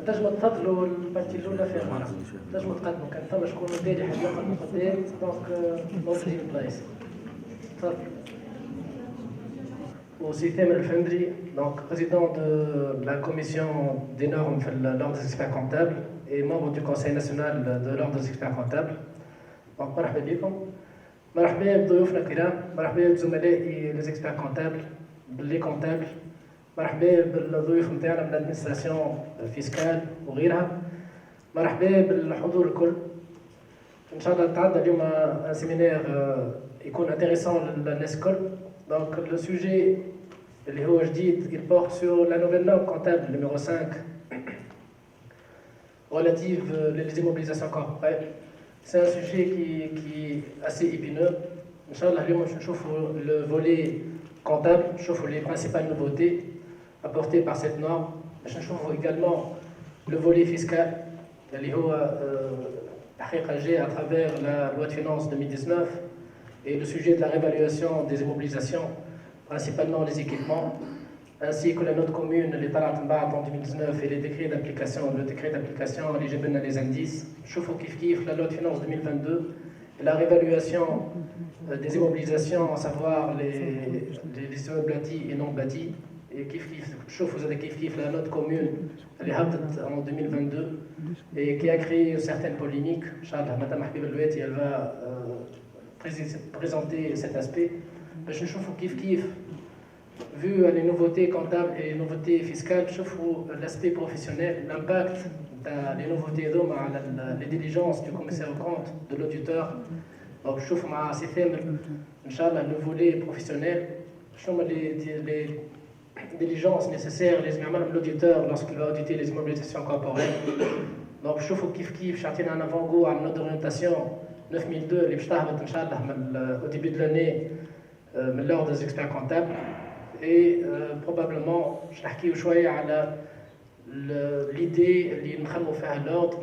تنجموا تفضلوا البارتي الاولى فيها معنا، تنجموا تقدموا كان فما شكون داري حاجه يقدم قدام دونك موجودين البلايص. تفضل. Aussi Themel Fendri, donc président de la commission des normes de l'ordre des experts comptables et membre du conseil national de l'ordre des experts comptables. Donc مرحبا بكم. مرحبا بضيوفنا الكرام، مرحبا بزملائي les experts comptables، باللي comptables. مرحبا بالضيوف نتاعنا من الادمنستراسيون فيسكال وغيرها. مرحبا بالحضور الكل. ان شاء الله تعدى اليوم ان سيمينير يكون انتريسون للناس الكل. دونك لو سوجي اللي هو جديد il porte sur la nouvelle norme comptable numéro 5 relative les immobilisations corporelles. C'est un sujet qui est assez épineux. ان شاء الله اليوم باش نشوفوا le volet comptable، نشوفوا les principales nouveautés apporté par cette norme. Je trouve également le volet fiscal, à travers la loi de finances 2019 et le sujet de la réévaluation des immobilisations, principalement les équipements, ainsi que la note commune, les talat en 2019 et les décrets d'application, le décret d'application, les indices. Je trouve la loi de finances 2022 et la réévaluation des immobilisations, à savoir les immeubles bâtis et non bâtis. Et vous avez la note commune en 2022 et qui a créé certaines polémiques. Madame Habib El-Loueti, elle va présenter cet aspect. Je trouve vu les nouveautés comptables et les nouveautés fiscales, je trouve l'aspect professionnel, l'impact des nouveautés d'hommes, les diligences du commissaire aux comptes, de l'auditeur. Donc je trouve le volet professionnel, je trouve les diligences nécessaires les l'auditeur lorsqu'il va auditer les immobilisations corporelles. Donc je trouve qu'il y a un avant-goût à notre orientation 9002 au début de l'année de l'ordre des experts comptables et probablement je vais l'idée اللي نخلوا فيها l'ordre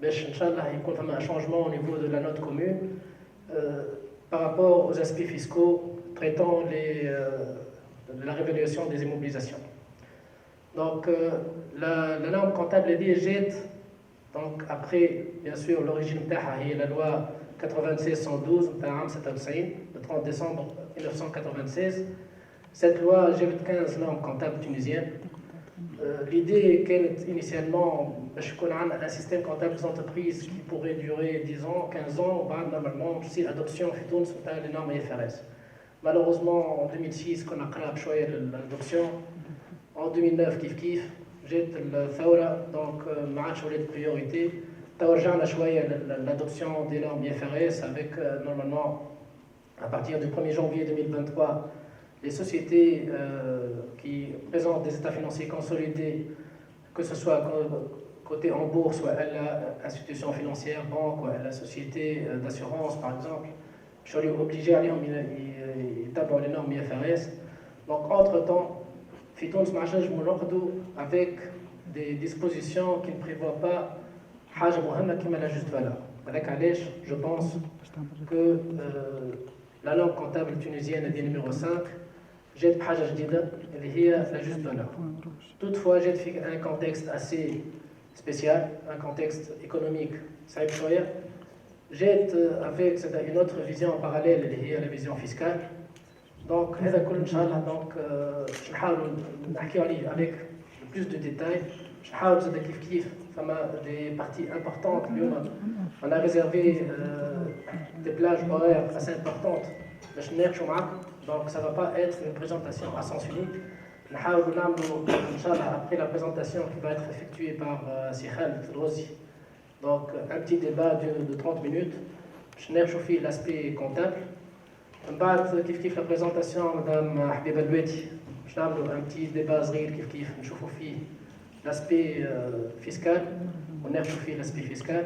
باش ان شاء الله يكون فما un changement au niveau de la note commune par rapport aux aspects fiscaux traitant la réévaluation des immobilisations. Donc la norme comptable est donc après bien sûr l'origine est la loi 96-112 le 30 décembre 1996. Cette loi a 15 normes comptables tunisiennes. L'idée qu'elle initialement un système comptable des entreprises qui pourrait durer 10 ans, 15 ans, normalement aussi l'adoption des normes IFRS. Malheureusement, en 2006, qu'on a créé l'adoption. En 2009, j'ai le Thaura, donc match de priorité. Tawarjan a choisi l'adoption des normes IFRS avec normalement, à partir du 1er janvier 2023, les sociétés qui présentent des états financiers consolidés, que ce soit côté en bourse ou à l'institution financière, banque ou à la société d'assurance, par exemple, je suis obligé à aller dans les normes IFRS. Donc, entre-temps, Fitoun Smachash Moulordou avec des dispositions qui ne prévoient pas Haja Mohamed qui m'a la juste valeur. Avec Alech, je pense que la norme comptable tunisienne est numéro 5. J'ai Haja Jdida, elle est la juste valeur. Toutefois, j'ai un contexte assez spécial, un contexte économique, ça est j'ai avec une autre vision parallèle, qui est la vision fiscale. Donc, donc je vais avec plus de détails. Je vais des parties importantes. On a réservé des plages horaires assez importantes. Donc, ça ne va pas être une présentation à sens unique. Après la présentation qui va être effectuée par Sikhal Rosi. Donc, un petit débat de 30 minutes. Je n'ai pas l'aspect comptable. La présentation de Mme Habib El-Loueti. Je n'ai un petit débat zril, l'aspect fiscal, on a chauffé l'aspect fiscal.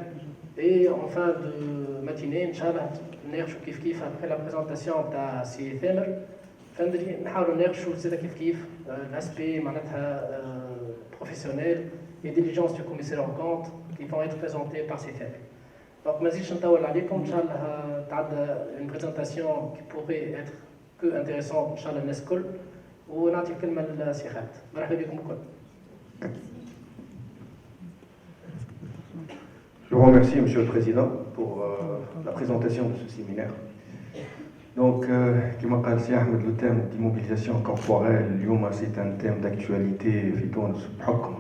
Et en fin de matinée, Inch'Allah, on a chauffé kif après la présentation de CFM. فندري نحاولوا نناقشوا زاد كيف l'aspect professionnel et diligence du commissaire en compte qui vont être présentés par CFM. Donc ما نزيدش نطول عليكم ان شاء الله تعدى une présentation qui pourrait être que intéressante ان شاء الله الناس الكل ونعطي الكلمه للسي خالد. مرحبا بكم الكل. Je vous remercie, Monsieur le Président, pour la présentation de ce séminaire. Donc, comme l'a dit Ahmed, le thème d'immobilisation corporelle, c'est un thème d'actualité,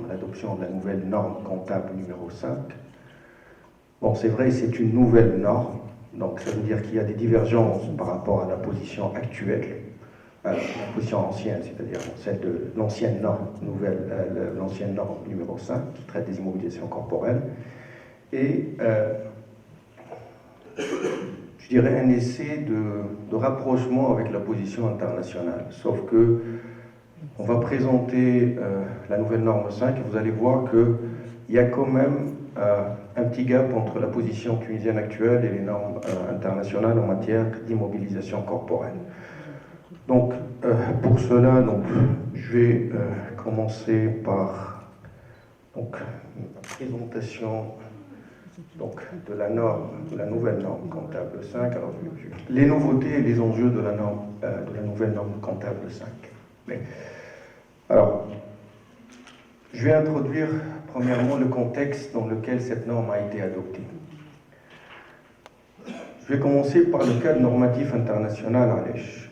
l'adoption de la nouvelle norme comptable numéro 5. Bon, c'est vrai, c'est une nouvelle norme, donc ça veut dire qu'il y a des divergences par rapport à la position actuelle, la position ancienne, c'est-à-dire celle de l'ancienne norme, l'ancienne norme numéro 5, qui traite des immobilisations corporelles. Et je dirais un essai de rapprochement avec la position internationale. Sauf que on va présenter la nouvelle norme 5 et vous allez voir qu'il y a quand même un petit gap entre la position tunisienne actuelle et les normes internationales en matière d'immobilisation corporelle. Donc, pour cela, je vais commencer par la présentation de la norme, de la nouvelle norme comptable 5. Alors, les nouveautés et les enjeux de la nouvelle norme comptable 5. Alors, je vais introduire premièrement le contexte dans lequel cette norme a été adoptée. Je vais commencer par le cadre normatif international à l'ECH.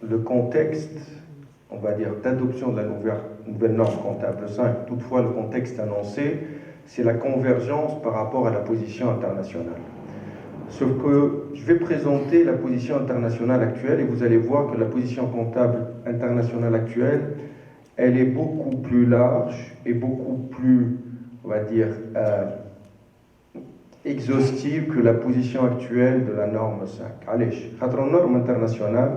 Le contexte, on va dire, d'adoption de la nouvelle norme comptable 5, toutefois le contexte annoncé, c'est la convergence par rapport à la position internationale. Sauf que je vais présenter la position internationale actuelle et vous allez voir que la position comptable internationale actuelle, elle est beaucoup plus large et beaucoup plus, on va dire, exhaustive que la position actuelle de la norme 5. Allez, la norme internationale,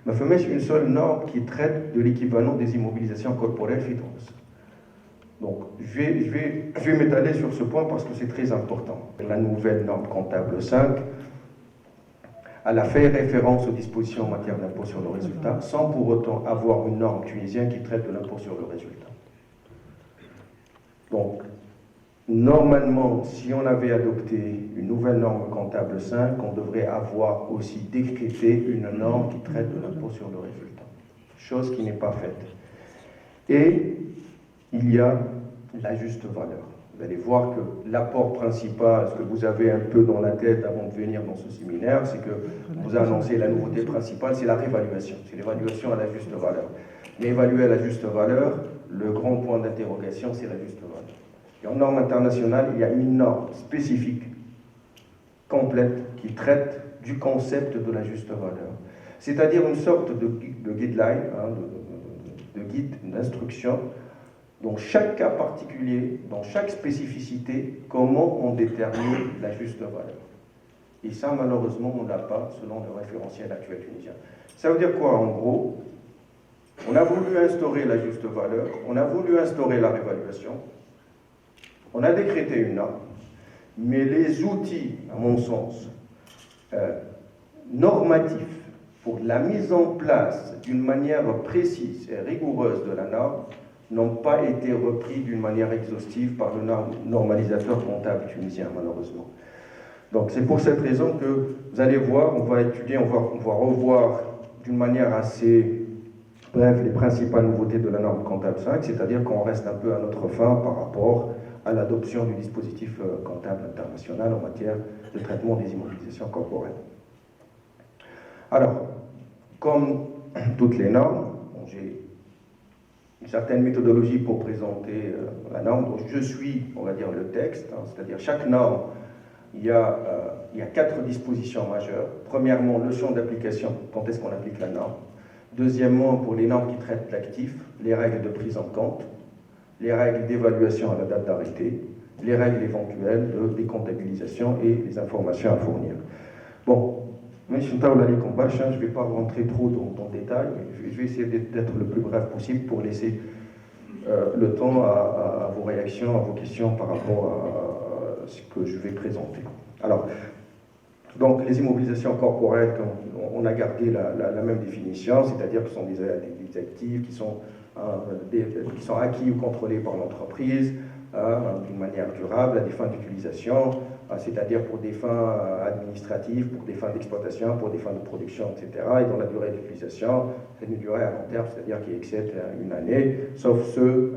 il y a une seule norme qui traite de l'équivalent des immobilisations corporelles FITONS. Donc, je vais m'étaler sur ce point parce que c'est très important. La nouvelle norme comptable 5, elle a fait référence aux dispositions en matière d'impôt sur le résultat, sans pour autant avoir une norme tunisienne qui traite de l'impôt sur le résultat. Donc, normalement, si on avait adopté une nouvelle norme comptable 5, on devrait avoir aussi décrété une norme qui traite de l'impôt sur le résultat. Chose qui n'est pas faite. Et il y a la juste valeur. Vous allez voir que l'apport principal, ce que vous avez un peu dans la tête avant de venir dans ce séminaire, c'est que vous annoncez la nouveauté principale, c'est la réévaluation. C'est l'évaluation à la juste valeur. Mais évaluer à la juste valeur, le grand point d'interrogation, c'est la juste valeur. Et en norme internationale, il y a une norme spécifique, complète, qui traite du concept de la juste valeur. C'est-à-dire une sorte de guideline, de guide, d'instruction, dans chaque cas particulier, dans chaque spécificité, comment on détermine la juste valeur. Et ça, malheureusement, on ne l'a pas selon le référentiel actuel tunisien. Ça veut dire quoi, en gros? On a voulu instaurer la juste valeur, on a voulu instaurer la réévaluation, on a décrété une norme, mais les outils, à mon sens, normatifs pour la mise en place d'une manière précise et rigoureuse de la norme n'ont pas été repris d'une manière exhaustive par le normalisateur comptable tunisien, malheureusement. Donc c'est pour cette raison que vous allez voir, on va étudier, on va revoir d'une manière assez brève les principales nouveautés de la norme comptable 5, c'est-à-dire qu'on reste un peu à notre fin par rapport à l'adoption du dispositif comptable international en matière de traitement des immobilisations corporelles. Alors, comme toutes les normes, j'ai une certaine méthodologie pour présenter la norme. Donc, je suis, on va dire, le texte, c'est-à-dire chaque norme, il y a 4 dispositions majeures. Premièrement, le champ d'application, quand est-ce qu'on applique la norme. Deuxièmement, pour les normes qui traitent l'actif, les règles de prise en compte, les règles d'évaluation à la date d'arrêté, les règles éventuelles de décomptabilisation et les informations à fournir. Bon, je ne vais pas rentrer trop dans le détail, mais je vais essayer d'être le plus bref possible pour laisser le temps à vos réactions, à vos questions par rapport à ce que je vais présenter. Alors, donc les immobilisations corporelles, on a gardé la même définition, c'est-à-dire que ce sont des actifs qui sont acquis ou contrôlés par l'entreprise d'une manière durable à des fins d'utilisation, c'est-à-dire pour des fins administratives, pour des fins d'exploitation, pour des fins de production, etc. Et dont la durée d'utilisation, c'est une durée à long terme, c'est-à-dire qui excède une année, sauf ceux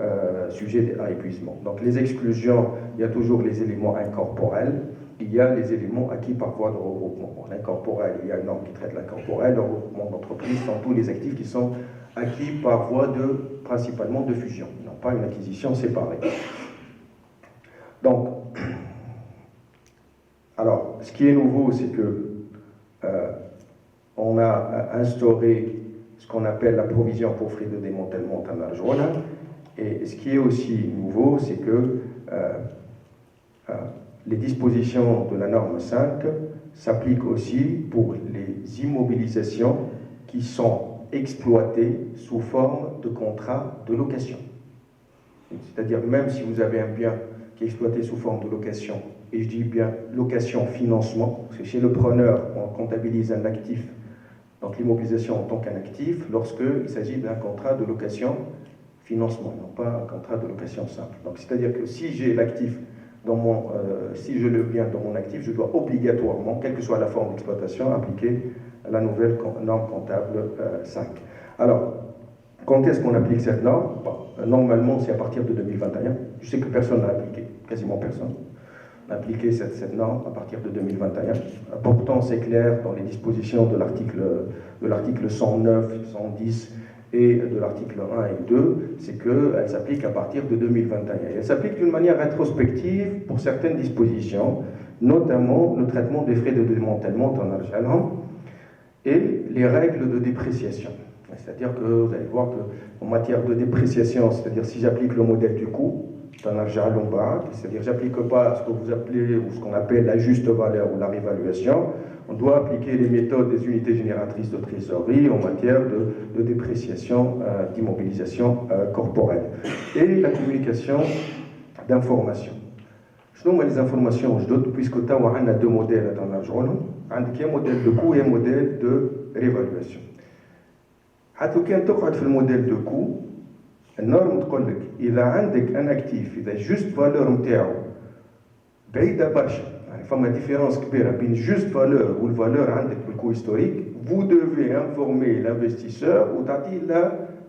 sujets à épuisement. Donc les exclusions, il y a toujours les éléments incorporels, il y a les éléments acquis par voie de regroupement. Bon, l'incorporel, il y a une norme qui traite l'incorporel, le regroupement d'entreprise sont tous les actifs qui sont acquis par voie principalement de fusion, non pas une acquisition séparée. Donc, alors, ce qui est nouveau, c'est que on a instauré ce qu'on appelle la provision pour frais de démantèlement en argent. Et ce qui est aussi nouveau, c'est que les dispositions de la norme 5 s'appliquent aussi pour les immobilisations qui sont exploitées sous forme de contrat de location. C'est-à-dire, même si vous avez un bien qui est exploité sous forme de location, et je dis bien location-financement, parce que chez le preneur, on comptabilise un actif, donc l'immobilisation en tant qu'un actif, lorsqu'il s'agit d'un contrat de location-financement, non pas un contrat de location simple. Donc, c'est-à-dire que si j'ai l'actif si je le bien dans mon actif, je dois obligatoirement, quelle que soit la forme d'exploitation, appliquer la nouvelle norme comptable 5. Alors, quand est-ce qu'on applique cette norme? Normalement, c'est à partir de 2021. Je sais que personne n'a appliqué, quasiment personne n'a appliqué cette norme à partir de 2021. Pourtant, c'est clair dans les dispositions de l'article 109, 110 et de l'article 1 et 2, c'est qu'elle s'applique à partir de 2021. Et elle s'applique d'une manière rétrospective pour certaines dispositions, notamment le traitement des frais de démantèlement en argent et les règles de dépréciation. C'est-à-dire que vous allez voir qu'en matière de dépréciation, c'est-à-dire si j'applique le modèle du coût, c'est-à-dire j'applique pas ce que vous appelez ou ce qu'on appelle la juste valeur ou la réévaluation, on doit appliquer les méthodes des unités génératrices de trésorerie en matière de dépréciation, d'immobilisation corporelle. Et la communication d'informations. Je donne les informations, puisque tu as deux modèles dans l'argent, un modèle de coût et un modèle de réévaluation. حتى كان تقعد في الموديل دو كو النورم تقول لك اذا عندك ان اكتيف اذا جوست فالور نتاعو بعيده برشا يعني فما ديفيرونس كبيره بين جوست فالور والفالور عندك بالكو هيستوريك vous devez informer l'investisseur وتعطيه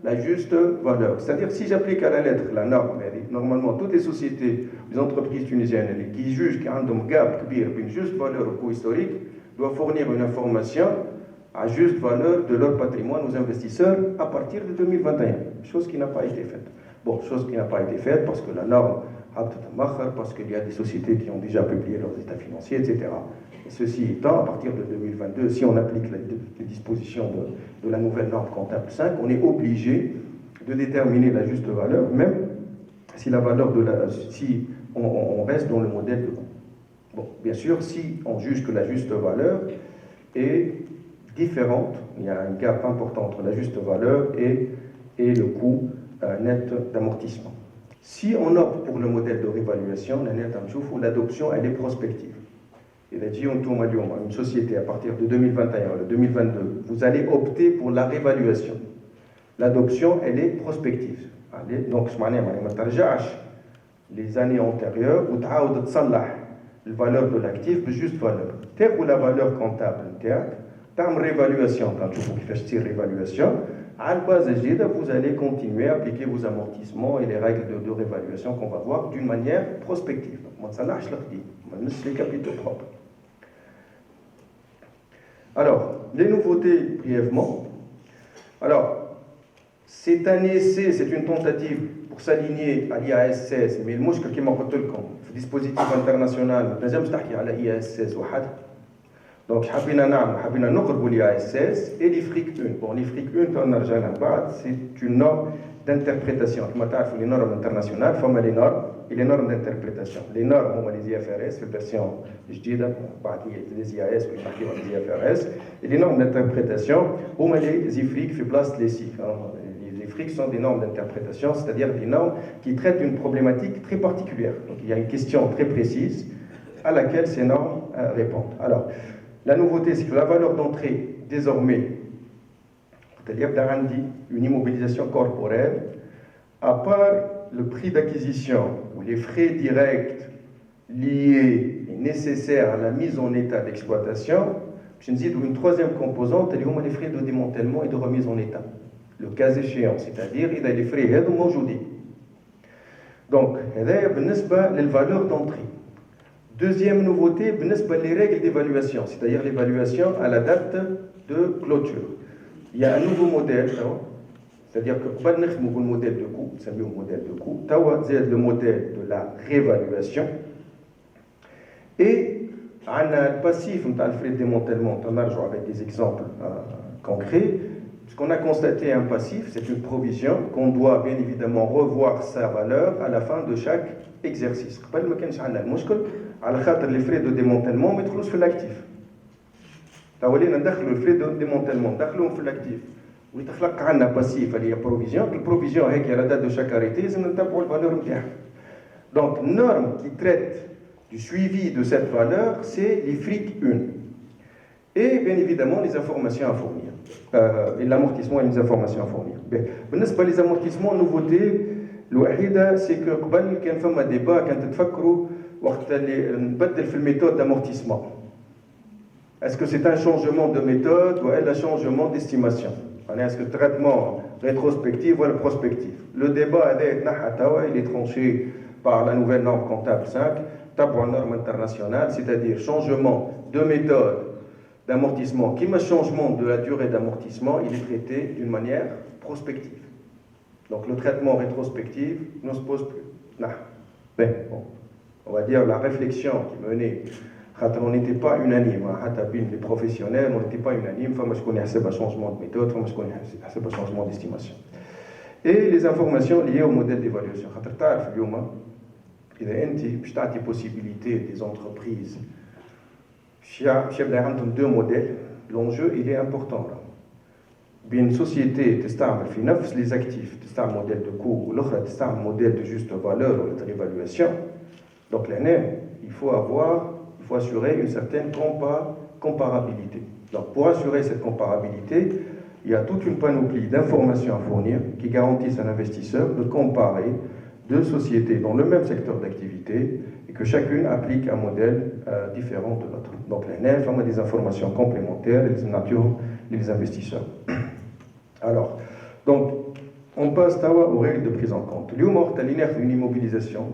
la juste valeur. C'est-à-dire si j'applique à la lettre la norme, normalement toutes les sociétés, les entreprises tunisiennes qui jugent qu'il y a un gap كبير بين juste valeur et coût historique doivent fournir une information à juste valeur de leur patrimoine aux investisseurs à partir de 2021, chose qui n'a pas été faite. Bon, chose qui n'a pas été faite parce que la norme parce qu'il y a des sociétés qui ont déjà publié leurs états financiers, etc. Et ceci étant, à partir de 2022, si on applique les dispositions de la nouvelle norme comptable 5, on est obligé de déterminer la juste valeur, même si la valeur si on reste dans le modèle de coût. Bon, bien sûr, si on juge que la juste valeur est différente, il y a un gap important entre la juste valeur et le coût net d'amortissement. Si on opte pour le modèle de réévaluation, l'adoption elle est prospective. Il a dit une société à partir de 2021 ou 2022, vous allez opter pour la réévaluation. L'adoption elle est prospective. Donc les années antérieures, vous avez la valeur de l'actif de juste valeur. Telle ou la valeur comptable, تعمل réévaluation, quand tu fais réévaluation, à la base vous allez continuer à appliquer vos amortissements et les règles de réévaluation qu'on va voir d'une manière prospective. Les capitaux propres. Alors, les nouveautés brièvement. Alors, c'est un essai, c'est une tentative pour s'aligner à l'IAS 16, mais le mouche qui m'a dit le dispositif international, deuxième stade à l'IAS 16 donc حبينا نقربوا l'IAS 16 et l'IFRIC 1. Bon, l'IFRIC 1 c'est une norme d'interprétation. Comme tu sais, les normes internationales forment les normes et les normes d'interprétation. Les normes sont les IFRS, la version جديدة بعد les IAS qui parlent des IFRS, et les normes d'interprétation sont les IFRIC في place les SIC. Les fric sont des normes d'interprétation, c'est-à-dire des normes qui traitent d'une problématique très particulière. Donc il y a une question très précise à laquelle ces normes répondent. Alors, la nouveauté, c'est que la valeur d'entrée, désormais, c'est-à-dire une immobilisation corporelle, à part le prix d'acquisition ou les frais directs liés et nécessaires à la mise en état d'exploitation, je dis une troisième composante, les frais de démantèlement et de remise en état. Le cas échéant, c'est-à-dire il y a les frais موجودين. Donc, هذا بالنسبة للvaleur d'entrée. Deuxième nouveauté, les règles d'évaluation, c'est-à-dire l'évaluation à la date de clôture. Il y a un nouveau modèle, c'est-à-dire que le modèle de coût, c'est le modèle de coût, le modèle de la réévaluation. Et on a le passif, on a le frais de démantèlement, on a avec des exemples concrets. Ce qu'on a constaté un passif, c'est une provision qu'on doit bien évidemment revoir sa valeur à la fin de chaque exercice. Les frais de démantèlement, on met sur l'actif. On a le frais de démantèlement, on fait l'actif. On a un passif, il y a provision. La provision est à la date de chaque arrêté, c'est une valeur. Donc, norme qui traite du suivi de cette valeur, c'est les fric 1. Et bien évidemment, les informations à fournir. Et l'amortissement et les informations à fournir. Pour les amortissements, nouveauté, c'est que قبل كان فما débat كان تتفكروا وقت اللي نبدل في الميثode d'amortissement. Est-ce que c'est un changement de méthode ou un changement d'estimation? Est-ce que le traitement rétrospectif ou le prospectif? Le débat il est tranché par la nouvelle norme comptable 5, tabre norme internationale, c'est-à-dire changement de méthode d'amortissement, qui me changement de la durée d'amortissement, il est traité d'une manière prospective. Donc le traitement rétrospectif ne se pose plus. Non. Ben, bon. On va dire la réflexion qui menait, on n'était pas unanime, les professionnels, on n'était pas unanime, je connais un changement de méthode, je connais un changement d'estimation. Et les informations liées au modèle d'évaluation. Il y a une possibilité des entreprises. Il y a deux modèles. L'enjeu, il est important. Une société qui finance les actifs, qui a un modèle de coût, ou l'autre qui a un modèle de juste valeur ou de réévaluation. Donc, il faut assurer une certaine comparabilité. Donc, pour assurer cette comparabilité, il y a toute une panoplie d'informations à fournir qui garantissent à l'investisseur de comparer deux sociétés dans le même secteur d'activité et que chacune applique un modèle différent de l'autre. Donc, l'ANF a des informations complémentaires et des natures les investisseurs. Alors, donc, on passe aux règles de prise en compte. L'humour, c'est une immobilisation,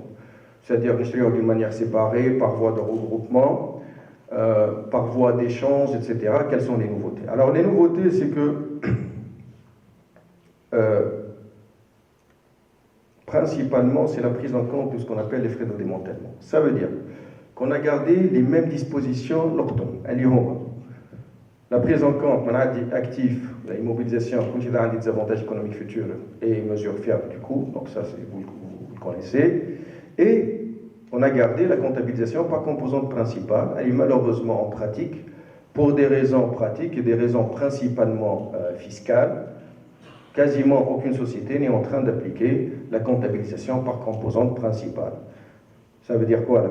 c'est-à-dire d'une manière séparée, par voie de regroupement, par voie d'échange, etc. Quelles sont les nouveautés? Alors, les nouveautés, c'est que principalement, c'est la prise en compte de ce qu'on appelle les frais de démantèlement. Ça veut dire qu'on a gardé les mêmes dispositions l'octon, à l'IROM. La prise en compte, on a dit actif, la immobilisation, il a des avantages économiques futurs et mesures fiables du coût, donc ça, vous le connaissez. Et on a gardé la comptabilisation par composante principale. Elle est malheureusement en pratique, pour des raisons pratiques et des raisons principalement fiscales, quasiment aucune société n'est en train d'appliquer la comptabilisation par composante principale. Ça veut dire quoi la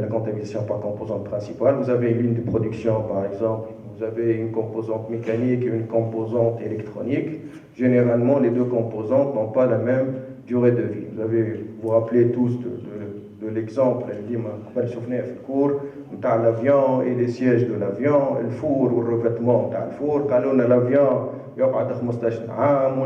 comptabilisation par composante principale? Vous avez une ligne de production, par exemple, vous avez une composante mécanique et une composante électronique. Généralement, les deux composantes n'ont pas la même durée de vie. Vous vous rappelez tous de l'exemple, le cours, l'avion et les sièges de l'avion, le four ou le revêtement du four, l'avion يقعد 15 عام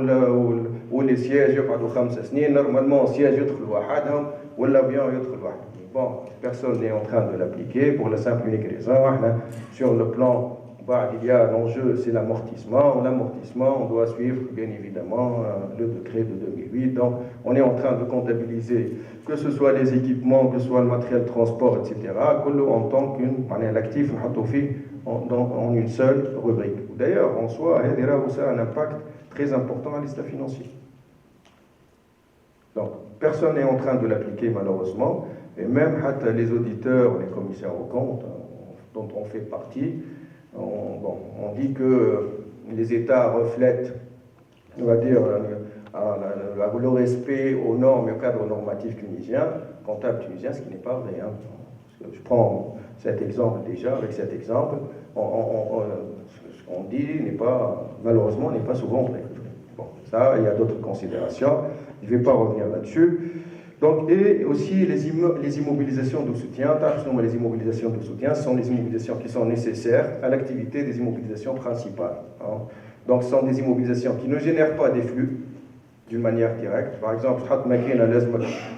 ولا sièges يقعدوا 5 سنين. Normalement, siège يدخل وحدهم والavion يدخل وحده. Bon, personne n'est en train de l'appliquer pour la simple et unique raison. Sur le plan, il y a l'enjeu, c'est l'amortissement. L'amortissement, on doit suivre bien évidemment le décret de 2008. Donc, on est en train de comptabiliser que ce soit les équipements, que ce soit le matériel de transport, etc. En tant l'actif en une seule rubrique. D'ailleurs, en soi, il y a aussi un impact très important à l'état financier. Donc, personne n'est en train de l'appliquer malheureusement, et même les auditeurs, les commissaires aux comptes, dont on fait partie, on dit que les États reflètent, on va dire, le respect aux normes et au cadre normatif tunisien, comptable tunisien, ce qui n'est pas vrai. Hein. Je prends cet exemple déjà, avec cet exemple, ce qu'on dit malheureusement n'est pas souvent vrai. Bon, ça, il y a d'autres considérations, je ne vais pas revenir là-dessus. Donc, et aussi les immobilisations de soutien. Les immobilisations de soutien sont les immobilisations qui sont nécessaires à l'activité des immobilisations principales. Hein. Donc, ce sont des immobilisations qui ne génèrent pas des flux d'une manière directe. Par exemple,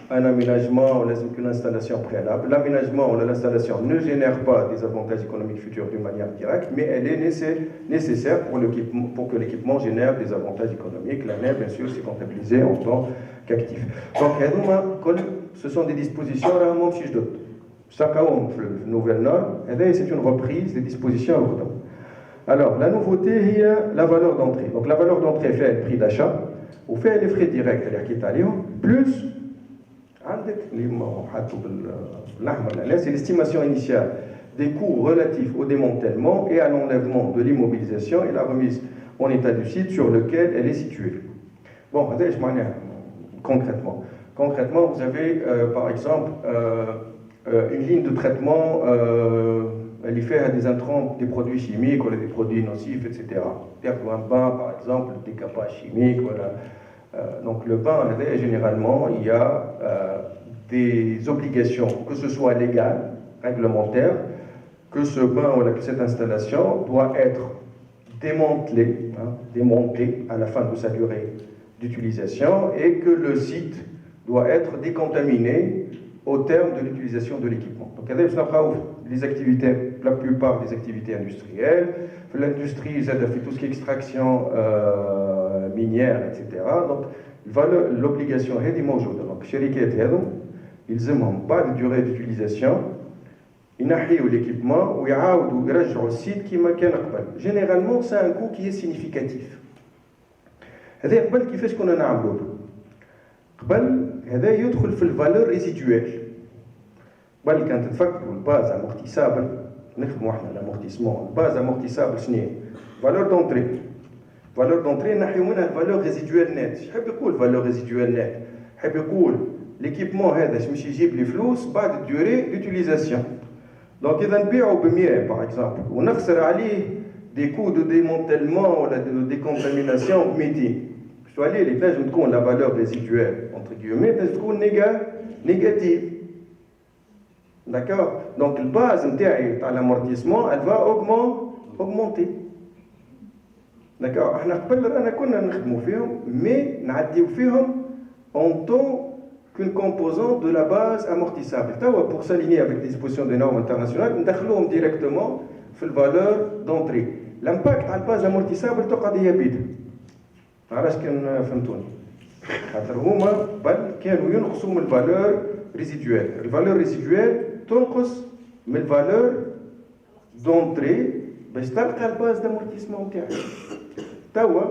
un aménagement ou une installation préalable. L'aménagement ou l'installation ne génère pas des avantages économiques futurs d'une manière directe, mais elle est nécessaire pour que l'équipement génère des avantages économiques. L'année, bien sûr, c'est comptabilisé en tant qu'actif. Donc, ce sont des dispositions vraiment si je doute. Chaque nouvelle norme, c'est une reprise des dispositions lourdes. Alors, la nouveauté est la valeur d'entrée. Donc, la valeur d'entrée fait le prix d'achat, ou fait les frais directs, plus c'est l'estimation initiale des coûts relatifs au démantèlement et à l'enlèvement de l'immobilisation et la remise en état du site sur lequel elle est située. Bon, concrètement, vous avez par exemple une ligne de traitement, elle y fait des intrants, des produits chimiques, ou des produits nocifs, etc. C'est-à-dire qu'un bain, par exemple, des capaces chimiques, voilà. Donc le bain, généralement, il y a des obligations, que ce soit légales, réglementaires, que ce bain ou que cette installation doit être démantelée à la fin de sa durée d'utilisation et que le site doit être décontaminé au terme de l'utilisation de l'équipement. Donc, les activités, la plupart des activités industrielles, l'industrie, ça fait tout ce qui est extraction minière, etc. Donc, l'obligation est موجودة. Donc, ils n'ont pas de durée d'utilisation. Ils n'ont l'équipement ou ils يرجعوا le site qui كان قبل. Généralement, c'est un coût qui est significatif. هذا قبل كيفاش كنا نعملوا قبل هذا يدخل في الفالور ريزيدوال. قبل كانت تفكروا الباز امورتيسابل نخدموا احنا الامورتيسمون الباز امورتيسابل شنو هي؟ فالور دونتري نحيو منها الفالور ريزيدوال نت. يحب يقول فالور ريزيدوال نت؟ يحب يقول ليكيبمون هذا باش يجيب لي فلوس بعد الديوري ديوتيليزاسيون. دونك اذا نبيعوا ب 100 باغ اكزومبل ونخسر عليه دي كو دو ديمونتيلمون ولا دو ديكونتاميناسيون ب 200. شو عليه اللي تنجم تكون لا فالور ريزيدوال انتر كيومي تنجم تكون négative. D'accord? Donc, la base de l'amortissement, elle va augmenter. D'accord? Mais nous en tant qu'une composante de la base amortissable. Pour s'aligner avec les dispositions des normes internationales, nous avons directement sur la valeur d'entrée. L'impact de la base amortissable est يبيد. علاش فهمتوني؟ خاطر هما كانوا ينقصوا من الفالور ريزيدوال. الفالور ريزيدوال تنقص من الفالور دونتري باش تلقى الباز دامورتيسمون تاعك. توا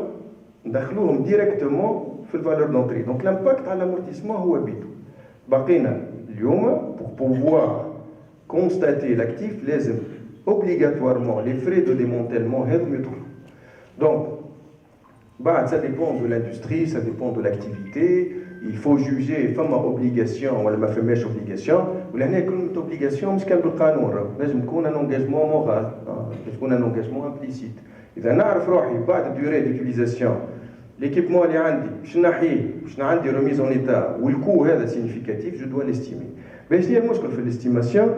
ندخلوهم ديريكتومون في الفالور دونتري. دونك لامباكت على الامورتيسمون هو بيدو. بقينا اليوم pour pouvoir constater l'actif لازم obligatoirement les frais de démantèlement هذم يدخلوا. Donc ça dépend de l'industrie, ça dépend de l'activité. Il faut juger فما obligation ولا ما فماش obligation. ولا هنا كلمة obligation مش كان بالقانون لازم تكون un engagement moral، لازم تكون un engagement implicite. إذا نعرف روحي بعد durée d'utilisation l'équipement اللي عندي باش نحيه باش عندي remise en état والكو هذا significatif je dois l'estimer. باش هي المشكل في الاستيماسيون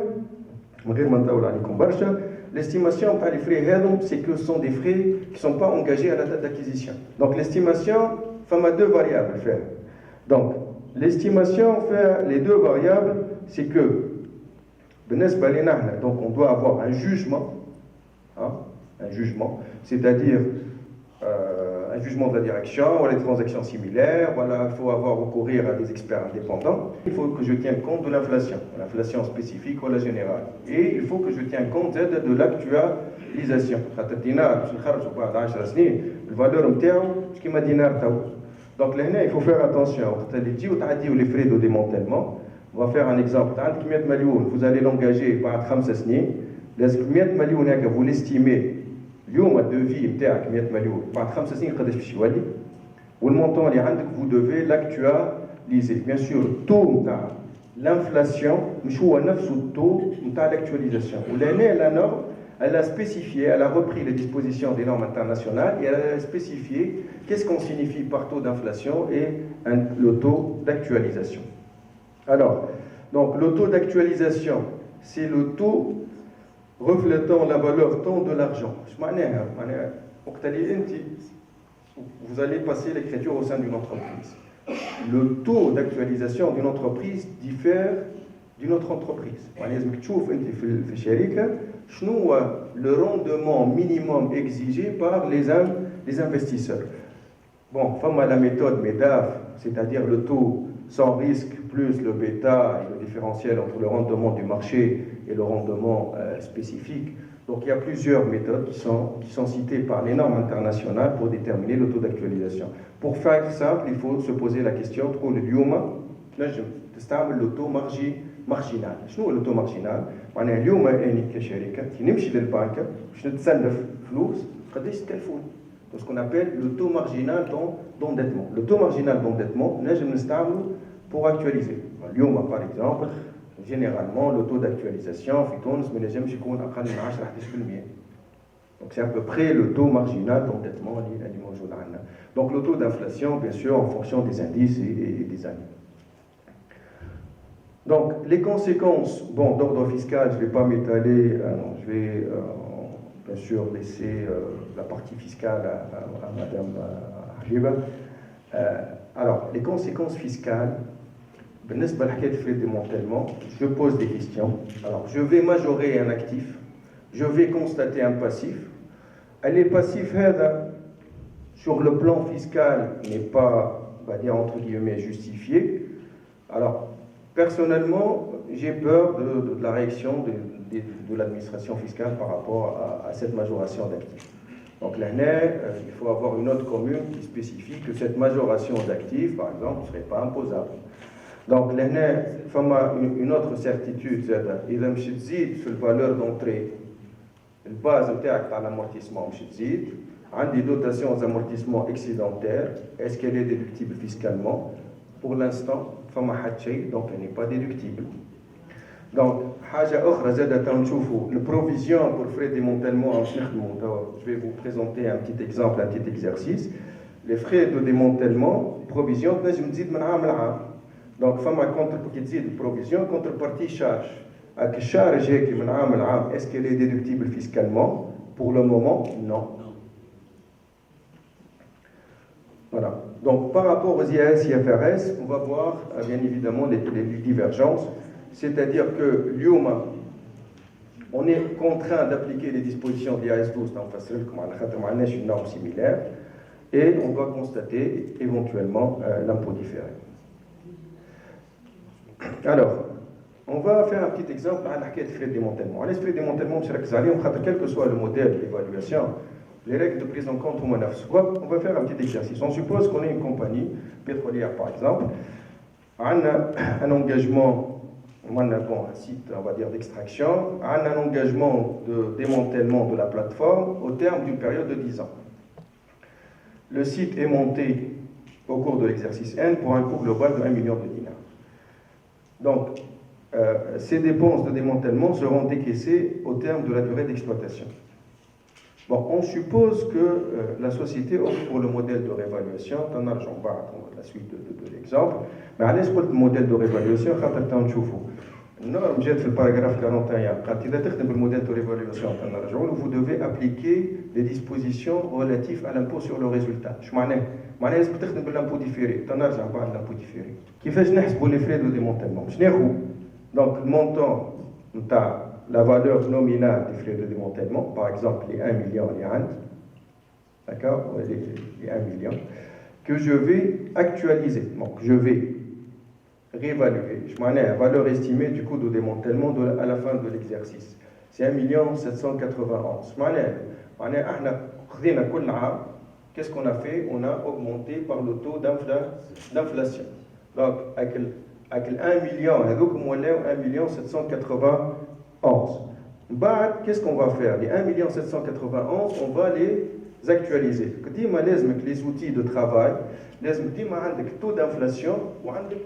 من غير ما نطول عليكم برشا. L'estimation par les frais, c'est que ce sont des frais qui ne sont pas engagés à la date d'acquisition. Donc l'estimation fait deux variables à faire. Donc l'estimation fait les deux variables, c'est que donc on doit avoir un jugement, c'est-à-dire un jugement de la direction ou les transactions similaires. Voilà, il faut avoir recourir à des experts indépendants. Il faut que je tienne compte de l'inflation spécifique ou la générale. Et il faut que je tienne compte de l'actualisation. Donc là, il faut faire attention. Les frais de démantèlement. On va faire un exemple. Vous allez l'engager par 5 سنين. Vous l'estimez اليوم الدوفي نتاعك 100 مليون بعد 5 سنين قداش باش يولي؟ ou le montant vous devez l'actualiser. Bien sûr, le taux de l'inflation, je suis le taux de l'actualisation. La norme, elle a spécifié, elle a repris les dispositions des normes internationales et elle a spécifié qu'est-ce qu'on signifie par taux d'inflation et le taux d'actualisation. Alors, donc le taux d'actualisation, c'est le taux reflétant la valeur tant de l'argent. Vous allez passer l'écriture au sein d'une entreprise. Le taux d'actualisation d'une entreprise diffère d'une autre entreprise. Le rendement minimum exigé par les investisseurs. Bon, la méthode MEDAF, c'est-à-dire le taux sans risque plus le bêta et le différentiel entre le rendement du marché et le rendement spécifique. Donc il y a plusieurs méthodes qui sont citées par les normes internationales pour déterminer le taux d'actualisation. Pour faire simple, il faut se poser la question de le taux marginal. شنو هو التو مارجينال؟ معناها اليوم اني كشركه كي نمشي للبنك باش نتسلف فلوس قداش تكلفوني؟ C'est ce qu'on appelle le taux marginal d'endettement. Le taux marginal d'endettement, نجم نستعمله pour actualiser. اليوم par exemple, généralement le taux d'actualisation في تونس ما نجمش يكون اقل من 10-11%. Donc c'est à peu près le taux marginal d'endettement اللي موجود عندنا. Donc le taux d'inflation bien sûr en fonction des indices et des années. Donc, les conséquences, bon, d'ordre fiscal, je ne vais pas m'étaler, je vais bien sûr laisser la partie fiscale à Madame Habiba. Alors, les conséquences fiscales, démantèlement, je pose des questions. Alors, je vais majorer un actif, je vais constater un passif. Les passifs, sur le plan fiscal, n'est pas, on va dire entre guillemets, justifié. Alors, personnellement, j'ai peur de la réaction de l'administration fiscale par rapport à cette majoration d'actifs. Donc là, il faut avoir une autre commune qui spécifie que cette majoration d'actifs, par exemple, ne serait pas imposable. Donc là, il faut une autre certitude, il y a une valeur d'entrée, la base de l'amortissement, il des dotations aux amortissements excédentaires, est-ce qu'elle est déductible fiscalement? Pour l'instant, donc elle n'est pas déductible. Donc, le provision pour frais de démantèlement, je vais vous présenter un petit exemple, un petit exercice. Les frais de démantèlement, provision, je me dis de donc, provision, contrepartie charge. Charge est-ce qu'elle est déductible fiscalement? Pour le moment, non. Voilà. Donc, par rapport aux IAS et IFRS, on va voir bien évidemment les divergences. C'est-à-dire que l'IOMA, on est contraint d'appliquer les dispositions de l'IAS 12 dans une norme similaire, et on va constater éventuellement l'impôt différé. Alors, on va faire un petit exemple à la frais de démantèlement. Les frais de démantèlement, quel que soit le modèle d'évaluation, les règles de prise en compte, on va faire un petit exercice. On suppose qu'on est une compagnie pétrolière, par exemple. On a un engagement, un site, on va dire, d'extraction, on a un engagement de démantèlement de la plateforme au terme d'une période de 10 ans. Le site est monté au cours de l'exercice N pour un coût global de 1 million de dinars. Donc, ces dépenses de démantèlement seront décaissées au terme de la durée d'exploitation. Bon, on suppose que la société opte pour le modèle de réévaluation. On va attendre la suite de l'exemple. Mais à l'esprit du modèle de réévaluation, nous jette le paragraphe 41. Quand il est le modèle de réévaluation, vous devez appliquer les dispositions relatives à l'impôt sur le résultat. Je m'en l'impôt différé. L'impôt différé. Qui fait les frais de démantèlement. Donc, le montant, la valeur nominale des frais de démantèlement, par exemple les 1 million, d'accord, les 1 million, que je vais actualiser. Donc, je vais réévaluer. Je m'en ai la valeur estimée du coût de démantèlement à la fin de l'exercice. C'est 1 791 000. Qu'est-ce qu'on a fait? On a augmenté par le taux d'inflation. Donc, avec 1 million, 1 791. Qu'est-ce qu'on va faire? Les 1 791 000, on va les actualiser. ديما لازمك les outils de travail, لازم ديما عندك taux d'inflation وعندك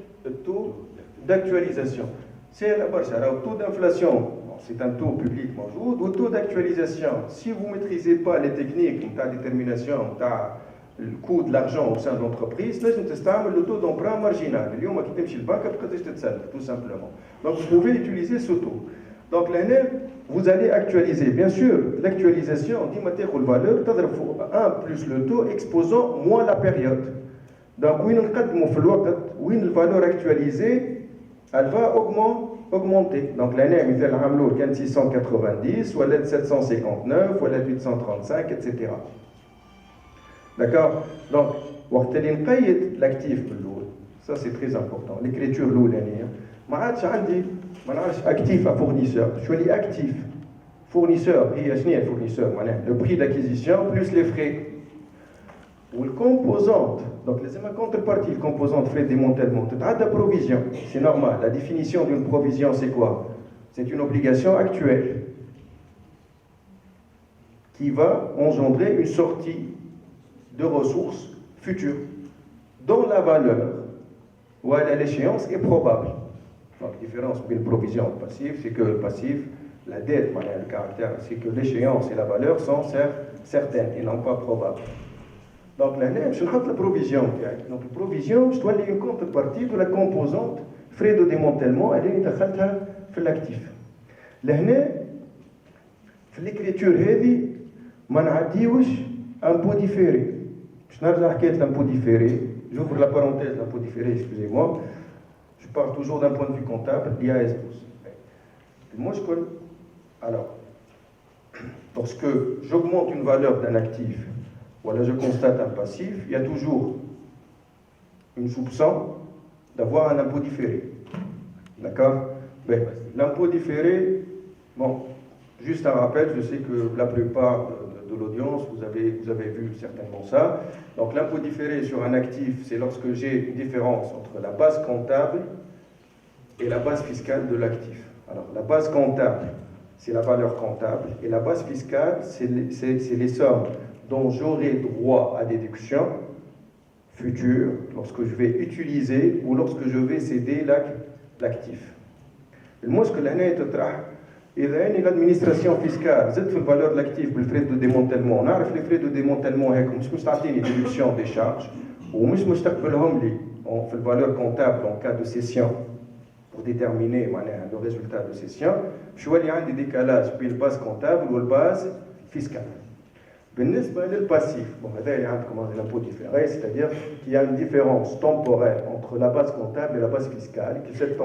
taux d'actualisation. C'est la برشا راهو taux d'inflation, c'est un taux public موجود, ou taux d'actualisation. Si vous maîtrisez pas les techniques نتاع détermination نتاع le coût de l'argent au sein de l'entreprise, لازم تستعمل le taux d'emprunt marginal. اليوم كي تمشي للبنك ما تقدرش تتسلف tout simplement. Donc vous pouvez utiliser ce taux. Donc l'année, vous allez actualiser. Bien sûr, l'actualisation, on dit matériel valeur, 1 plus le taux exposant moins la période. Donc, où une valeur actualisée, elle va augmenter. Donc l'année, مثال عملوا كان 690, ولا 759, ولا 835, etc. D'accord? Donc, وقت اللي نقيد l'actif بالأول, ça c'est très important. L'écriture l'oulانية. ما عادش عندي ما نعرفش actif à fournisseur. شو اللي actif fournisseur هي شنو هي fournisseur معناها le prix d'acquisition plus les frais. Ou le composante, donc les contreparties, le composante frais de démantèlement, tu as de provision, c'est normal. La définition d'une provision, c'est quoi? C'est une obligation actuelle qui va engendrer une sortie de ressources futures dont la valeur ou à l'échéance est probable. Donc, la différence entre une provision et le passif, c'est que le passif, la dette, le caractère, c'est que l'échéance et la valeur sont certaines et non pas probables. Donc, l'année, je note la provision. Donc, la provision, je dois aller une contrepartie de la composante frais de démantèlement, elle est dans l'actif. L'année, l'écriture, ما نعديوش impôt différé. Je n'arrive pas à l'impôt différé. J'ouvre la parenthèse, l'impôt différé, excusez-moi. Je pars toujours d'un point de vue comptable, l'IAS 12. Moi, je connais. Alors, lorsque j'augmente une valeur d'un actif, voilà, je constate un passif, il y a toujours une soupçon d'avoir un impôt différé. D'accord? L'impôt différé, bon, juste un rappel, je sais que la plupart de l'audience, vous avez vu certainement ça. Donc l'impôt différé sur un actif, c'est lorsque j'ai une différence entre la base comptable et la base fiscale de l'actif. Alors la base comptable, c'est la valeur comptable, et la base fiscale, c'est les sommes dont j'aurai droit à déduction future lorsque je vais utiliser ou lorsque je vais céder l'actif. Moi, ce que l'année est إذا أني l'administration fiscale زدت في الفالور l'actif بالفrais de démantèlement نعرف les frais de démantèlement هيك مش تعطيني déduction des charges ومش تقبلهم لي في الفالور comptable en cas de cession pour déterminer le résultat de cession شو اللي عندي décalage بين الباز comptable والباز fiscale. بالنسبة للpassif, bon هذا اللي عندكم l'impôt différé, c'est-à-dire qu'il y a une différence temporelle entre la base comptable et la base fiscale et que cette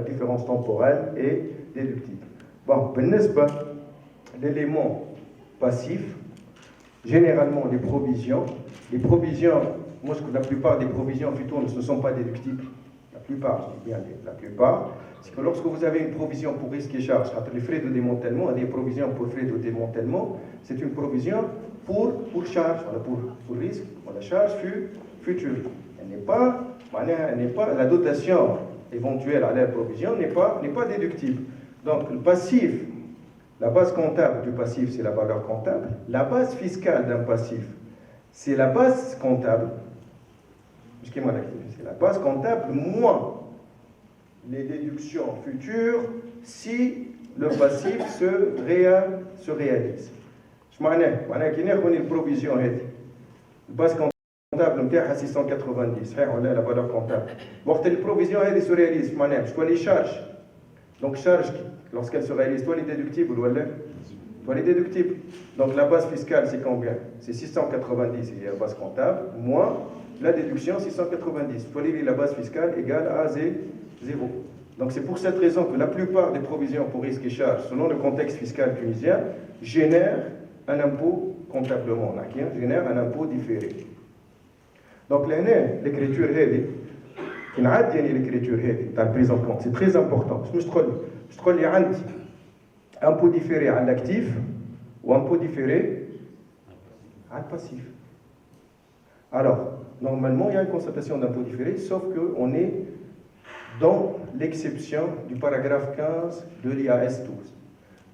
différence temporelle est déductible. Bon, بالنسبة l'élément passif, généralement les provisions, moi je que la plupart des provisions plutôt ne sont pas déductibles. La plupart, je dis bien la plupart, c'est que lorsque vous avez une provision pour risque et charge, les frais de démantèlement, des provisions pour frais de démantèlement, c'est une provision pour charge, pour risque, pour la charge future. Elle n'est pas, la dotation éventuelle à la provision n'est pas déductible. Donc le passif, la base comptable du passif, c'est la valeur comptable. La base fiscale d'un passif, c'est la base comptable. C'est la base comptable moins les déductions futures si le passif se réalise. Je m'en ai une provision. La base comptable est à 690, la valeur comptable. La provision se réalise, je dois les charges. Donc charge, lorsqu'elle se réalise, toi les déductibles ou toi les déductibles. Donc la base fiscale c'est combien? C'est 690 et la base comptable moins la déduction 690. Toi la base fiscale égale à 0. Donc c'est pour cette raison que la plupart des provisions pour risques et charges, selon le contexte fiscal tunisien, génèrent un impôt comptablement, génèrent un impôt différé. Donc l'écriture l'écriture dans la prise en compte, c'est très important. Je trouve qu'il y a un impôt différé à l'actif ou un impôt différé à le passif. Alors, normalement, il y a une constatation d'impôt différé, sauf qu'on est dans l'exception du paragraphe 15 de l'IAS 12.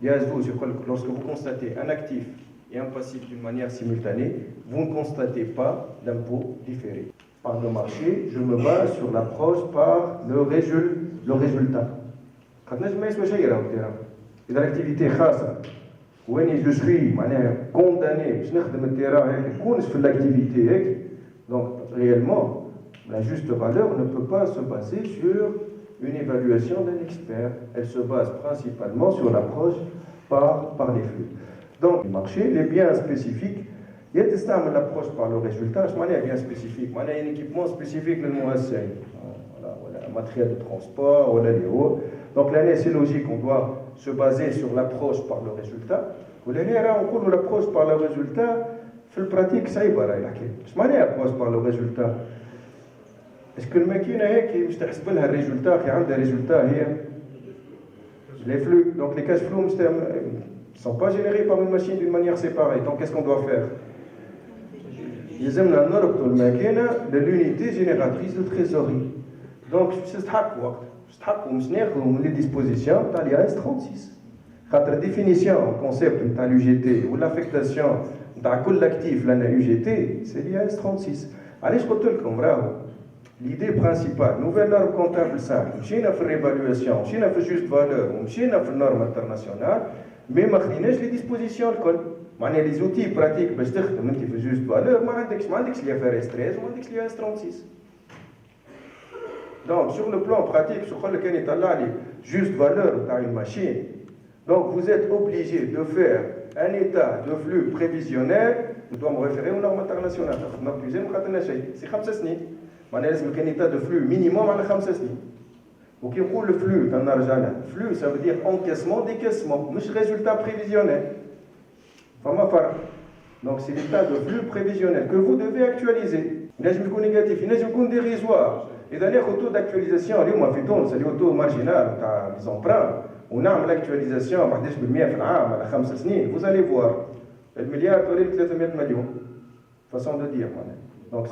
L'IAS 12, lorsque vous constatez un actif et un passif d'une manière simultanée, vous ne constatez pas d'impôt différé. Par le marché, je me base sur l'approche par le résultat. Quand je l'activité où je suis condamné, je fais l'activité. Donc réellement, la juste valeur ne peut pas se baser sur une évaluation d'un expert. Elle se base principalement sur l'approche par les flux. Donc, le marché, les biens spécifiques, il y a l'approche par le résultat. Je m'en ai un bien spécifique. Il y a un équipement spécifique, le un matériel de transport, voilà les hauts. Donc, l'année, c'est logique, on doit se baser sur l'approche par le résultat. L'année, on court l'approche par le résultat. Dans la pratique, ça y est, je m'en ai approche par le résultat. Est-ce que le machine qui تحسب لها الريزولتا qui a un résultat les flux donc les cash flows ne sont pas générés par une machine d'une manière séparée. Donc qu'est-ce qu'on doit faire? يلزمنا نربطوا الماكينه للunité génératrice de trésorerie. Donc نستحقوا باش ناخذوا من لي ديسبوزيسيون تاع لي اس 36 خاطر ديفينيسيون كونسيبت نتاع لو جي تي ولا افيكتاسيون نتاع كل اكتيف لنا يو جي تي سي لي اس 36. علاش قلت لكم راهو l'idée principale, nouvelle norme comptable simple, nous avons fait l'évaluation, nous avons fait juste valeur, nous avons fait norme internationale, mais nous avons les dispositions. Les outils pratiques pour faire juste valeur, nous avons l'IFRS 13, nous avons l'IFRS 36. Donc, sur le plan pratique, sur lequel est juste valeur dans une machine, donc vous êtes obligé de faire un état de flux prévisionnel, je dois me référer aux normes internationales, c'est 5 سنين. لازم كان état de flux minimum على 5 سنين. وكي نقول le flux تنرجع له flux ça veut dire encaissement décaissement مش résultat prévisionnel. فما فرق. Donc c'est l'état de flux prévisionnel que vous devez actualiser. ينجم يكون négatif, ينجم يكون dérisoire. إذا ناخذ taux d'actualisation اليوم في تونس اللي هو taux marginal تاع les emprunts ونعمل actualisation ب 11% في العام على 5 سنين, vous allez voir المليار تولي 300 مليون. façon de dire. Donc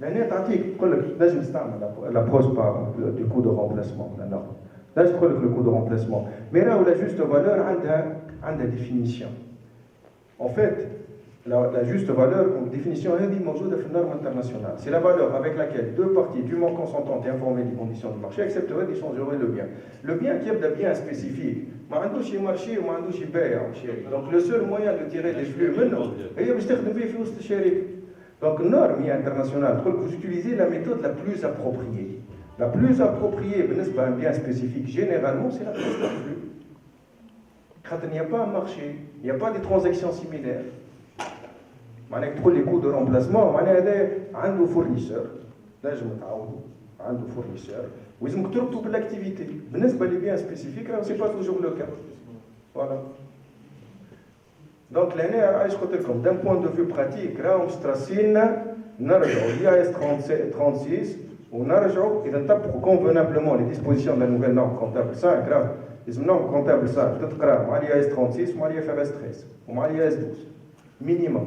l'année تعطيك تقول لك لازم تستعمل l'approche par du coût de remplacement la norme. لازم تقول لك le coût de remplacement. Mais là où la juste valeur عندها définition. En fait, la juste valeur comme définition هذه موجودة في النورم internationale. C'est la valeur avec laquelle deux parties dûment consentantes et informées des conditions du marché accepteraient d'échanger le bien. Le bien qui est bien spécifique. ما عندوش marché وما عندوش بيع. Donc le seul moyen de tirer des flux منه هي باش تخدم فيه في وسط الشركة. Donc, norme internationale, vous utilisez la méthode la plus appropriée. La plus appropriée, un bien spécifique, généralement, c'est la prise de flux. Quand il n'y a pas un marché, il n'y a pas des transactions similaires. Les coûts de remplacement, il y a un fournisseur. Là, je me un fournisseur. Où ils ont tout l'activité. Les biens spécifiques, ce n'est pas toujours le cas. Voilà. Donc l'année, d'un point de vue pratique, on stressine, l'IAS 36, on a convenablement les dispositions de la nouvelle norme comptable 5, les normes comptables 5, l'IAS 36, l'IFRS 13, l'IAS 12, minimum.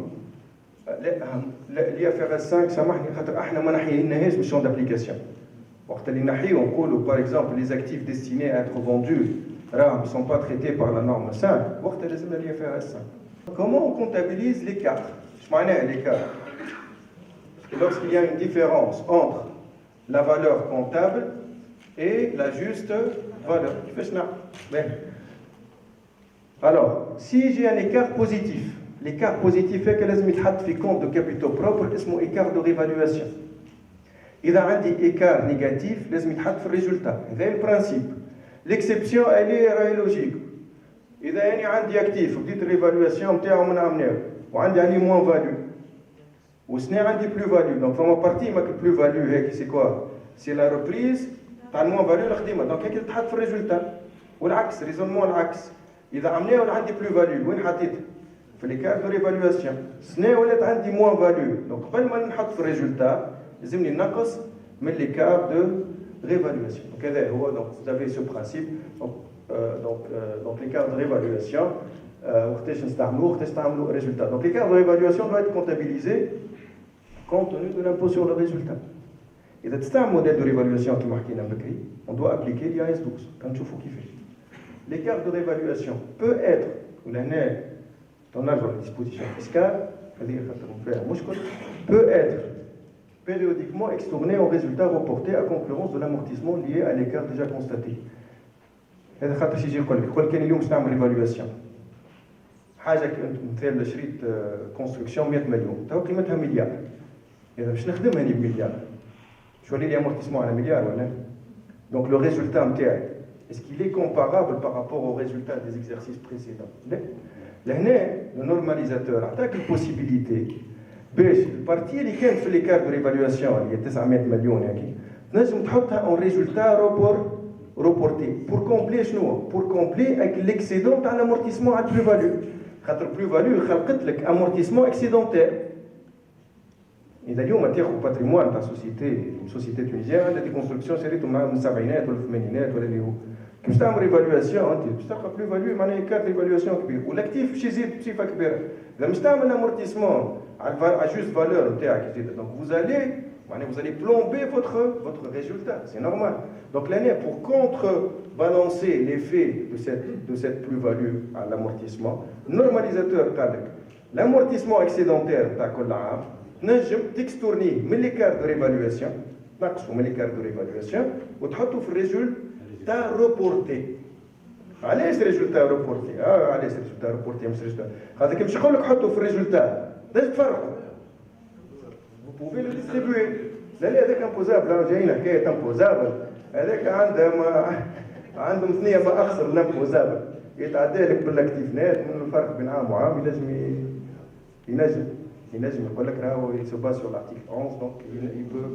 L'IFRS 5, ça marche, on a un champ d'application. Par exemple, les actifs destinés à être vendus ne sont pas traités par la norme 5, l'IFRS 5. Comment on comptabilise l'écart? Je m'en ai l'écart. Lorsqu'il y a une différence entre la valeur comptable et la juste valeur. Alors, si j'ai un écart positif, l'écart positif est que لازم يتحط في compte de capitaux propres اسمه écart de réévaluation. إذا عندي écart négatif لازم يتحط في الريزولتا. هذا البرانسيب. L'exception elle est logique. إذا يعني عندي أكتيف وبديت الريفالواسيون نتاعو من عمناو وعندي عليه موان فاليو وسنا عندي بلو فاليو دونك فما بارتي ماك بلو فاليو هيك سي كوا سي لا ريبريز تاع الموان فاليو الخديمه دونك هيك تتحط في الريزولتا والعكس ريزونمون العكس إذا عمناو عندي بلو فاليو وين حطيت في ليكار دو ريفالواسيون سنا ولات عندي موان فاليو دونك قبل ما نحط في الريزولتا لازمني نقص من ليكار دو réévaluation. Donc, vous avez ce principe. Donc l'écart de réévaluation, résultat. Donc l'écart de réévaluation doit être comptabilisé compte tenu de l'impôt sur le résultat. Et c'est un modèle de réévaluation qui marque on doit appliquer l'IAS 12. Quand tu fais. l'écart de réévaluation peut être, ton argent de disposition fiscale, peut être périodiquement extourné en résultat reporté à concurrence de l'amortissement lié à l'écart déjà constaté. هذا خاطر شي يجي يقول لك كان اليوم باش نعمل ريفالواسيون حاجه مثال شريت كونستركسيون 100 مليون تو قيمتها مليار اذا باش نخدمها هني بمليار شو لي امورتيسمون على مليار ولا دونك لو ريزولتا نتاعي est-ce qu'il est comparable par rapport au résultat des exercices précédents لهنا le normalisateur عطاك البوسيبيليتي باش البارتي اللي كانت في ليكار دو ريفالواسيون اللي هي 900 مليون هكي تنجم تحطها اون ريزولتا reporté. Pour combler شنو؟ Pour combler avec l'excédent تاع l'amortissement à plus-value. خاطر plus-value خلقت لك amortissement excédentaire. إذا اليوم تاخذ patrimoine تاع société tunisienne عندها دي كونستركسيون شريتهم من السبعينات ولا الثمانينات ولا اللي هو. كي باش تعمل ريفالواسيون انت باش تلقى plus-value معناها كارت ريفالواسيون كبير والاكتيف باش يزيد بصفه كبيره. إذا باش تعمل amortissement على juste valeur نتاعك يزيد. Donc vous allez plomber votre résultat, c'est normal. Donc l'année, pour contrebalancer l'effet de cette plus-value à l'amortissement, normalisateur, l'amortissement excédentaire, نجم تكستورني من l'écart de réévaluation, نقصوا من l'écart de réévaluation, وتحطوا في الريزولتا reporté. علاش ريزولتا reporté؟ علاش ريزولتا reporté مش ريزولتا؟ هذا كي باش نقول لك حطوا في الريزولتا، باش تفرقوا. Vous pouvez le distribuer. لا هذاك imposable جايين حكايه imposable هذاك عندهم ثنيه ما اخسر الامبوزابل يتعدى لك بالاكتيف نت من الفرق بين عام وعام ينجم يقول لك راهو يتسبا sur l'article 11 donc il peut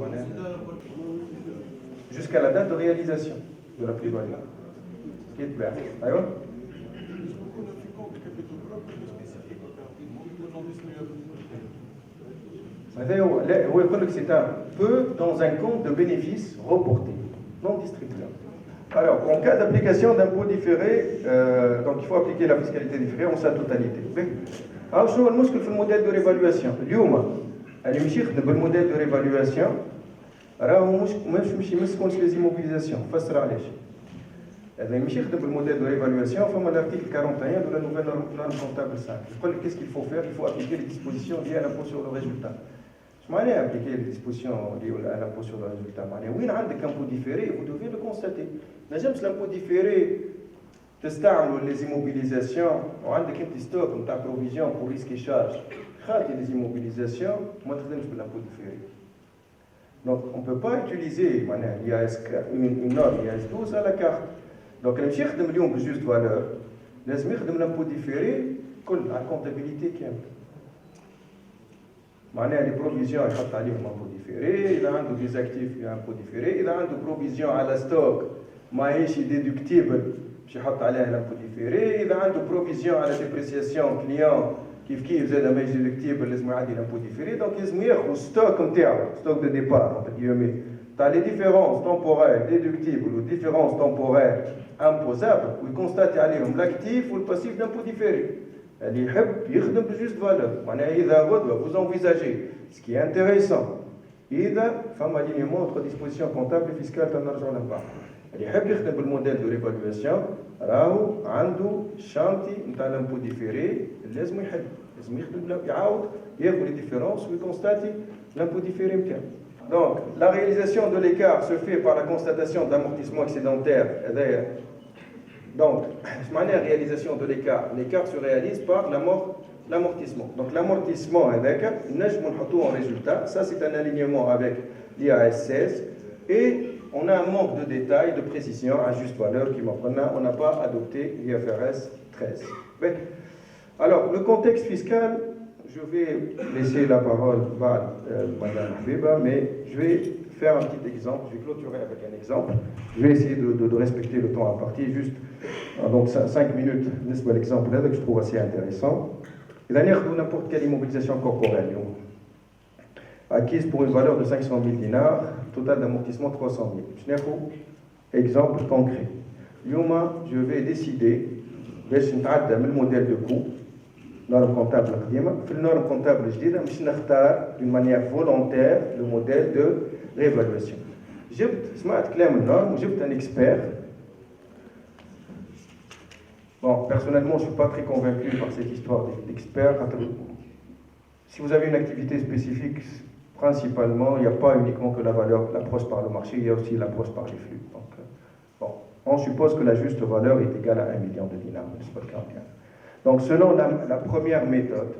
jusqu'à la date de réalisation de la plus-value qui est clair. ايوه هو يقول لك c'est un peu dans un compte de bénéfices reporté, non distribuable. Alors, en cas d'application d'impôt différé, donc il faut appliquer la fiscalité différée en sa totalité. Alors, شنو المشكل في الموديل دو ريفالواسيون؟ اليوم اللي مشي يخدم بالموديل دو ريفالواسيون راهو مش يمسكونش لي زيموبيليزاسيون، فسر علاش. اللي مشي يخدم بالموديل دو ريفالواسيون فما l'article 41 de la nouvelle norme comptable 5. يقول لك qu'est-ce qu'il faut faire? Il faut appliquer les dispositions liées à l'impôt sur le résultat. Je m'en ai appliqué les dispositions liées à l'impôt sur le résultat. Oui, on a des impôts différés, vous devez le constater. N'ajams l'impôt différé, تستعملوا les immobilisations, وعندك انت ستوك نتاع provision pour risque et charge. خاطي les immobilisations, ما تخدمش بالimpôt différé. Donc on ne peut pas utiliser une norme IAS 12 à la carte. Donc اللي مشي يخدم اليوم بجوست valeur, لازم يخدم l'impôt différé كل على comptabilité كامله. معناها لي بروفيزيون يحط عليهم امبو ديفيري، اذا عنده ديزاكتيف امبو ديفيري، اذا عنده بروفيزيون على ستوك ماهيش ديدكتيبل باش يحط عليها الامبو ديفيري، اذا عنده بروفيزيون على ديبريسياسيون كليون كيف زاد ماهيش ديدكتيبل لازم يعدي الامبو ديفيري. دونك لازم ياخذ ستوك نتاعو ستوك دو ديبار entre guillemets تاع لي ديفيرونس temporelles déductibles ou différences temporelles imposables ويكونستاتي عليهم لاكتيف والباسيف دامبو ديفيري. اللي يحب يخدم بجوست فالور معناها اذا غدوه vous envisagez ce qui est intéressant اذا فما لينيمون entre disposition comptable et fiscale تنرجعوا للبعض. اللي يحب يخدم بالموديل دو ريفالواسيون راهو عنده شانتي نتاع لامبو ديفيري لازم يخدم يعاود ياخذ لي ديفيرونس ويكونستاتي لامبو ديفيري نتاعو. Donc la réalisation de l'écart se fait par la constatation d'amortissement excédentaire. Donc, la réalisation de l'écart, l'écart se réalise par l'amortissement. Donc l'amortissement avec en résultat, ça c'est un alignement avec l'IAS 16 et on a un manque de détails, de précision, à juste valeur qui on n'a pas adopté l'IFRS 13. Alors le contexte fiscal, je vais laisser la parole à Madame Habiba, mais je vais faire un petit exemple, je vais clôturer avec un exemple. Je vais essayer de respecter le temps imparti, juste donc 5 minutes, n'est-ce l'exemple là que je trouve assez intéressant. Il a n'importe quelle immobilisation corporelle, acquise pour une valeur de 500 000 dinars, total d'amortissement 300 000. Exemple concret. Je vais décider de le modèle de coût, norme comptable قديمة. في النورم comptable جديدة مش نختار d'une manière volontaire le modèle de réévaluation. سمعت كلام النورم وجبت un expert Bon, personnellement, je ne suis pas très convaincu par cette histoire d'experts. Si vous avez une activité spécifique, principalement, il n'y a pas uniquement que l'approche par le marché, il y a aussi l'approche par les flux. Donc, bon, on suppose que la juste valeur est égale à 1 million de dinars, mais ce n'est pas le cas. Donc, selon la première méthode,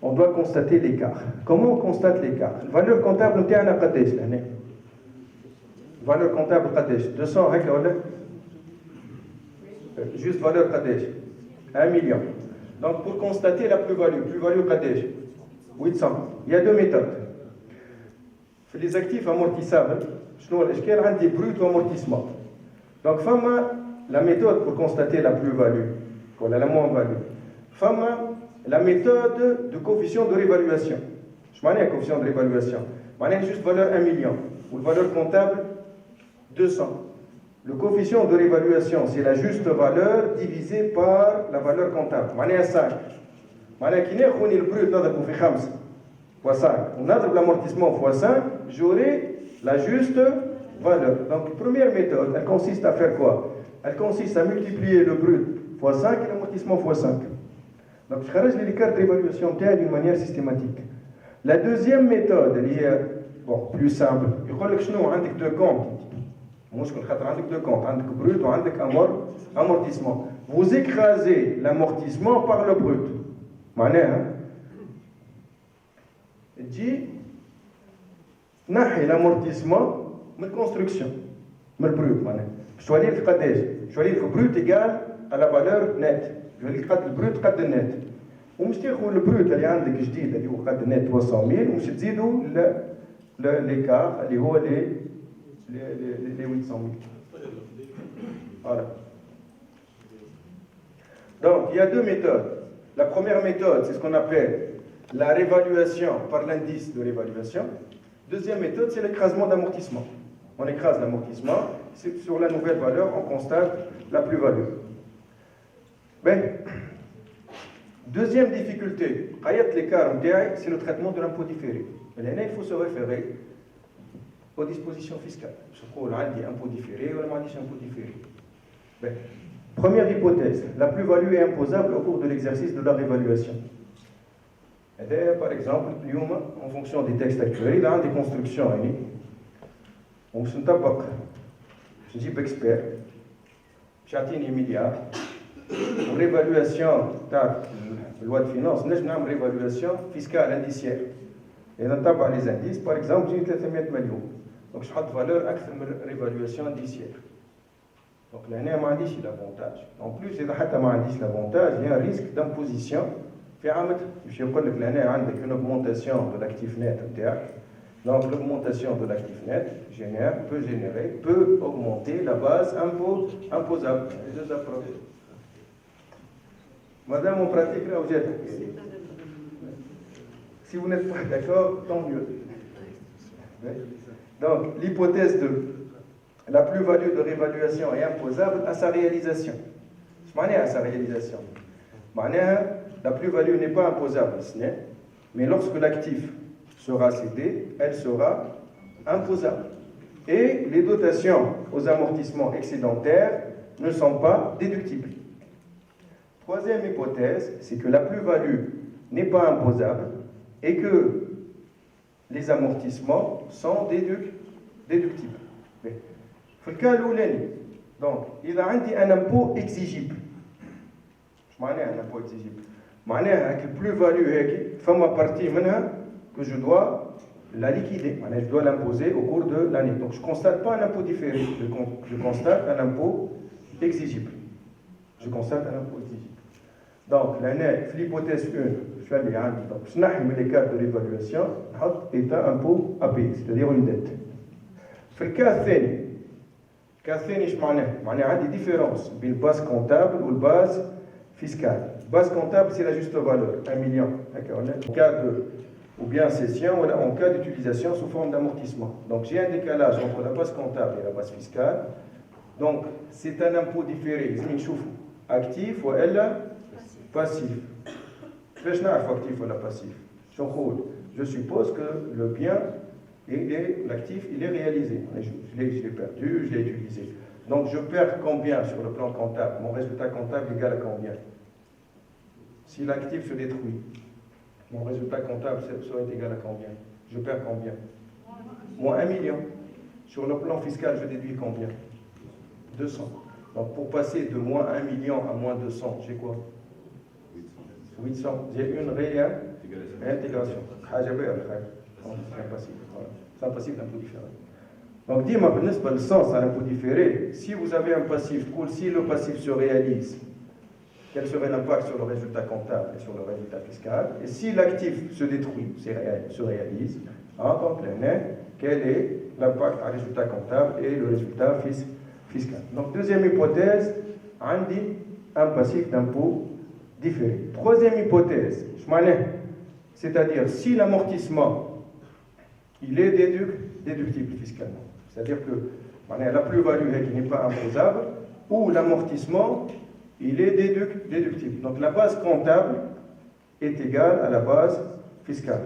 on doit constater l'écart. Comment on constate l'écart? La valeur comptable, c'est un قداش لهنا. Valeur comptable قداش 200 هكا ولا juste valeur قداش 1 million. Donc pour constater la plus-value قداش 800. Il y a deux méthodes. Pour les actifs amortissables, شنو الاشكال عندي brut ou amortissement. Donc فما la méthode pour constater la plus-value ولا la moins-value. فما la méthode de coefficient de réévaluation. Je m'en ai un coefficient de réévaluation. Je m'en ai juste valeur 1 million ou valeur comptable 200. Le coefficient de réévaluation, c'est la juste valeur divisée par la valeur comptable. Je m'en ai un 5. Je m'en ai le brut fois 5. On a l'amortissement fois 5, j'aurai la juste valeur. Donc, première méthode, elle consiste à faire quoi? Elle consiste à multiplier le brut fois 5 et l'amortissement fois 5. Donc, je corrige l'écart d'évaluation d'une manière systématique. La deuxième méthode, elle est plus simple. Il y a deux comptes. Il y a deux comptes. Il y a brut et amortissement. Vous écrasez l'amortissement par le brut. dit نحي l'amortissement من الكونستركسيون من البروت معناها باش تولي لك قداش باش تولي لك بروت ايكال على فالور نت تولي لك قد البروت قد النت ومش تاخذ البروت اللي عندك جديد اللي هو قد النت 300000 ومش تزيدوا ليكار اللي هو لي 800000 voilà. Donc il y a deux méthodes. La première méthode, c'est ce qu'on appelle la réévaluation par l'indice de réévaluation. Deuxième méthode, c'est l'écrasement d'amortissement. On écrase l'amortissement, sur la nouvelle valeur, on constate la plus-value. Ben, deuxième difficulté, l'écart, c'est le traitement de l'impôt différé. Maintenant, il faut se référer aux dispositions fiscales. Je crois qu'on a dit impôt différé ou on a dit impôt différé. Ben, première hypothèse, la plus-value est imposable au cours de l'exercice de la réévaluation. Par exemple, en fonction des textes actuels, il y a des constructions. On se tape, je dis expert, j'ai 1 milliard. Pour l'évaluation de la loi de finances, nous avons une réévaluation fiscale indiciaire. Et on tape les indices, par exemple, j'ai 300 millions. Donc je fais valeur avec une réévaluation indiciaire. Donc l'année m'a dit l'avantage. En plus, il y a l'avantage, il y a un risque d'imposition. في عام باش يقول لك لهنا عندك une augmentation de l'actif net نتاعك. Donc l'augmentation de l'actif net peut augmenter la base imposable. Les deux approches. Madame, on pratique là où j'étais. Si vous n'êtes pas d'accord, tant mieux. Donc l'hypothèse de la plus-value de réévaluation est imposable à sa réalisation. Je m'en ai à sa réalisation. La plus-value n'est pas imposable, mais lorsque l'actif sera cédé, elle sera imposable. Et les dotations aux amortissements excédentaires ne sont pas déductibles. Troisième hypothèse, c'est que la plus-value n'est pas imposable et que les amortissements sont déductibles. Dans le cas l'oulani, donc, il a un impôt exigible. Je m'en ai un impôt exigible. معناها que plus-value هيك فما partie منها que je dois la liquider, je dois l'imposer au cours de l'année. Donc je ne constate pas un impôt différé, je constate un impôt exigible. Je constate un impôt exigible. Donc l'année, l'hypothèse 1, je fais les hands, donc je n'ai l'écart de l'évaluation, est un impôt à payer, c'est-à-dire une dette. Dans le cas الثاني ايش معناه عندي différence بين base comptable ou base fiscale. Base comptable, c'est la juste valeur, 1 million. En cas de, ou bien cession, ou en cas d'utilisation sous forme d'amortissement. Donc j'ai un décalage entre la base comptable et la base fiscale. Donc c'est un impôt différé. Actif ou elle passif. Qu'est-ce que actif ou passif? Je suppose que le bien et l'actif, il est réalisé. Je l'ai perdu, je l'ai utilisé. Donc je perds combien sur le plan comptable? Mon résultat comptable est égal à combien? Si l'actif se détruit, mon résultat comptable serait égal à combien? Je perds combien? Moins 1 million. Sur le plan fiscal, je déduis combien? 200. Donc pour passer de moins 1 million à moins 200, j'ai quoi? 800. J'ai une réintégration. C'est impossible. Voilà. C'est impossible d'impôt différé. Donc, dis-moi, le sens à l'impôt différé, si vous avez un passif cool, si le passif se réalise, quel serait l'impact sur le résultat comptable et sur le résultat fiscal? Et si l'actif se détruit, se réalise, donc quel est l'impact à résultat comptable et le résultat fiscal? Donc, deuxième hypothèse, on dit un passif d'impôt différé. Troisième hypothèse, c'est-à-dire si l'amortissement il est déductible fiscalement, c'est-à-dire que la plus-value qui n'est pas imposable, ou l'amortissement il est déductible. Donc la base comptable est égale à la base fiscale.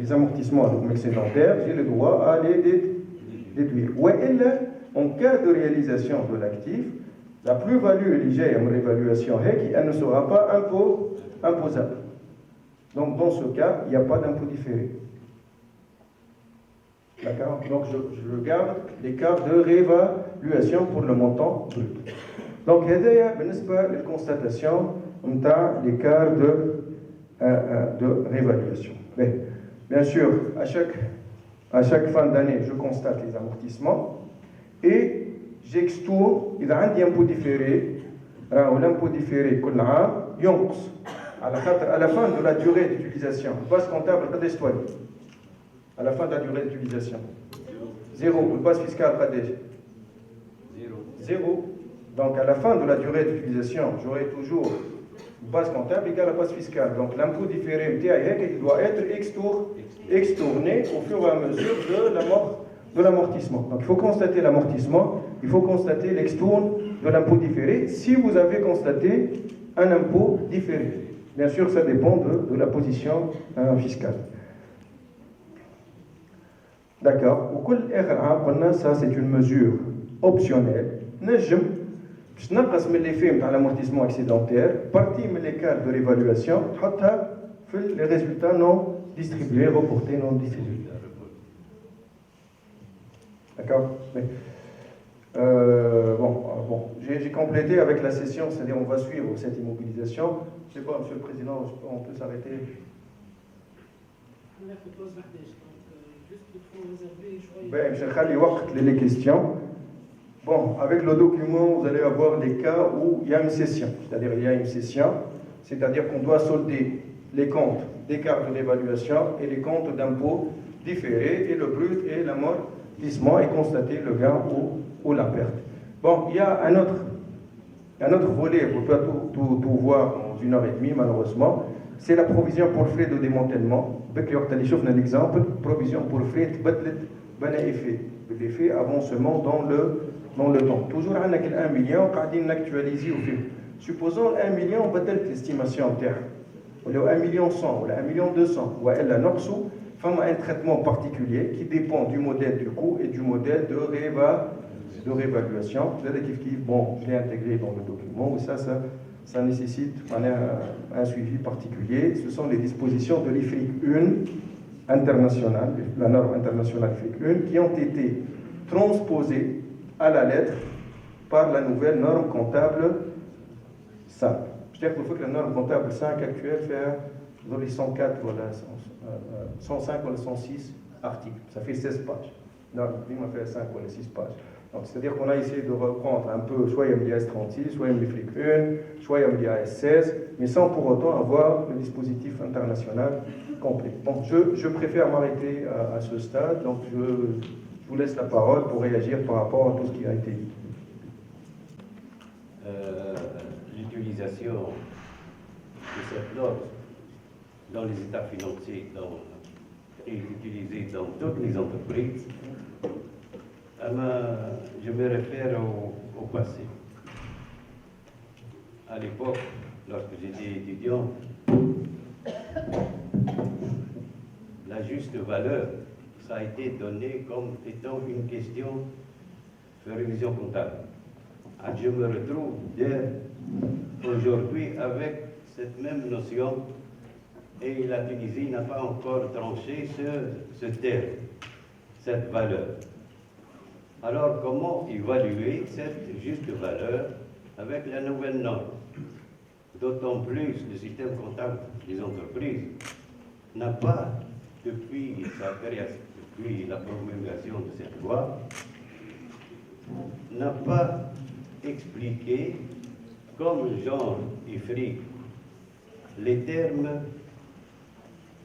Les amortissements excédentaires, j'ai le droit à les déduire. Ou en cas de réalisation de l'actif, la plus-value éligée à mon évaluation, elle ne sera pas imposable. Donc dans ce cas, il n'y a pas d'impôt différé. D'accord? Donc je garde l'écart de réévaluation pour le montant brut. Donc, il y a une constatation l'écart de réévaluation. Mais, bien sûr, à chaque fin d'année, je constate les amortissements et j'extourne, il y a un impôt différé, l'impôt différé, à la fin de la durée d'utilisation, base comptable, à la fin de la durée d'utilisation. 0. Base fiscale, Zéro. Donc, à la fin de la durée d'utilisation, j'aurai toujours une base comptable égale à la base fiscale. Donc, l'impôt différé, il doit être extourné au fur et à mesure de l'amortissement. Donc, il faut constater l'amortissement, il faut constater l'extourne de l'impôt différé si vous avez constaté un impôt différé. Bien sûr, ça dépend de la position fiscale. D'accord. Ça, c'est une mesure optionnelle. Je نقص من l'effet de l'amortissement excédentaire, partie de l'écart de réévaluation, les résultats non distribués, reportés non distribués. D'accord? Bon, j'ai complété avec la session, c'est-à-dire on va suivre cette immobilisation. Je ne sais pas, Monsieur le Président, on peut s'arrêter. Les questions. Bon, avec le document, vous allez avoir des cas où il y a une cession. C'est-à-dire qu'on doit solder les comptes d'écart de l'évaluation et les comptes d'impôt différés et le brut et l'amortissement et constater le gain ou la perte. Bon, il y a un autre volet, vous ne pouvez pas tout voir en 1h30 malheureusement, c'est la provision pour frais de démantèlement. L'exemple, provision pour frais de l'effet avancement dans le temps. Toujours on a 1 million, on actualiser au fil. Supposons 1 million, on battle l'estimation terre. Ou 1 million 100, ou 1 million 200, ou elle a un traitement particulier qui dépend du modèle du coût et du modèle de réévaluation. Bon, je l'ai intégré dans le document, mais ça nécessite un suivi particulier. Ce sont les dispositions de l'IFRIC 1 internationale, la norme internationale IFRIC 1, qui ont été transposées à la lettre par la nouvelle norme comptable 5. Je veux dire que la norme comptable 5 actuelle fait 104, voilà, 105 ou 106 articles. Ça fait 16 pages. Non, il m'a fait 5 ou 6 pages. C'est-à-dire qu'on a essayé de reprendre un peu, soit IMDS 36, soit IMDFRIC 1, soit IMDS 16, mais sans pour autant avoir le dispositif international complet. Bon, je préfère m'arrêter à ce stade, donc je vous laisse la parole pour réagir par rapport à tout ce qui a été dit. L'utilisation de cette norme dans les états financiers est utilisée dans toutes les entreprises. Je me réfère au passé. À l'époque, lorsque j'étais étudiant, la juste valeur, ça a été donné comme étant une question de révision comptable. Je me retrouve aujourd'hui avec cette même notion et la Tunisie n'a pas encore tranché ce terme, cette valeur. Alors comment évaluer cette juste valeur avec la nouvelle norme? D'autant plus le système comptable des entreprises n'a pas, depuis la promulgation de cette loi, n'a pas expliqué comme genre IFRIC les termes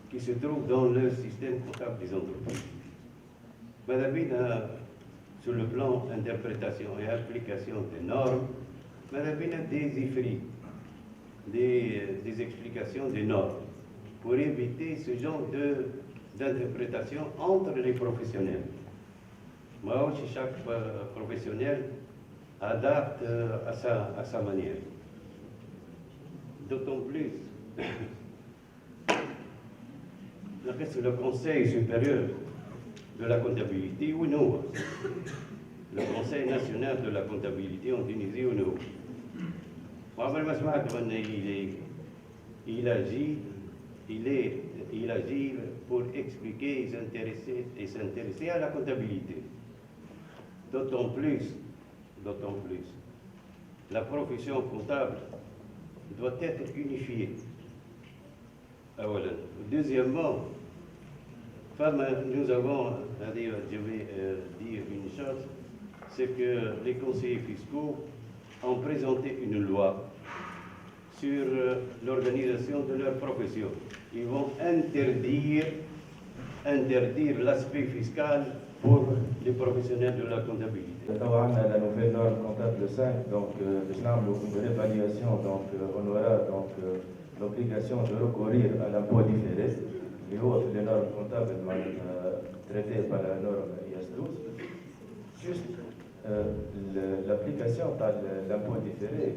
qui se trouvent dans le système comptable des entreprises. Madame, sur le plan interprétation et application des normes, Madame a des IFRIC, des explications des normes, pour éviter ce genre d'interprétation entre les professionnels. Moi aussi, chaque professionnel adapte à sa manière. D'autant plus, le Conseil supérieur de la comptabilité ou non, le Conseil national de la comptabilité en Tunisie ou non. Il agit pour expliquer et s'intéresser à la comptabilité. D'autant plus, la profession comptable doit être unifiée. Voilà. Deuxièmement, nous avons, je vais dire une chose, c'est que les conseillers fiscaux ont présenté une loi sur l'organisation de leur profession. Ils vont interdire l'aspect fiscal pour les professionnels de la comptabilité. La nouvelle norme comptable 5, donc une évaluation, donc on aura donc l'obligation de recourir à l'impôt différé, qui est les normes comptables traitées par la norme IAS 12. Juste l'application de l'impôt différé,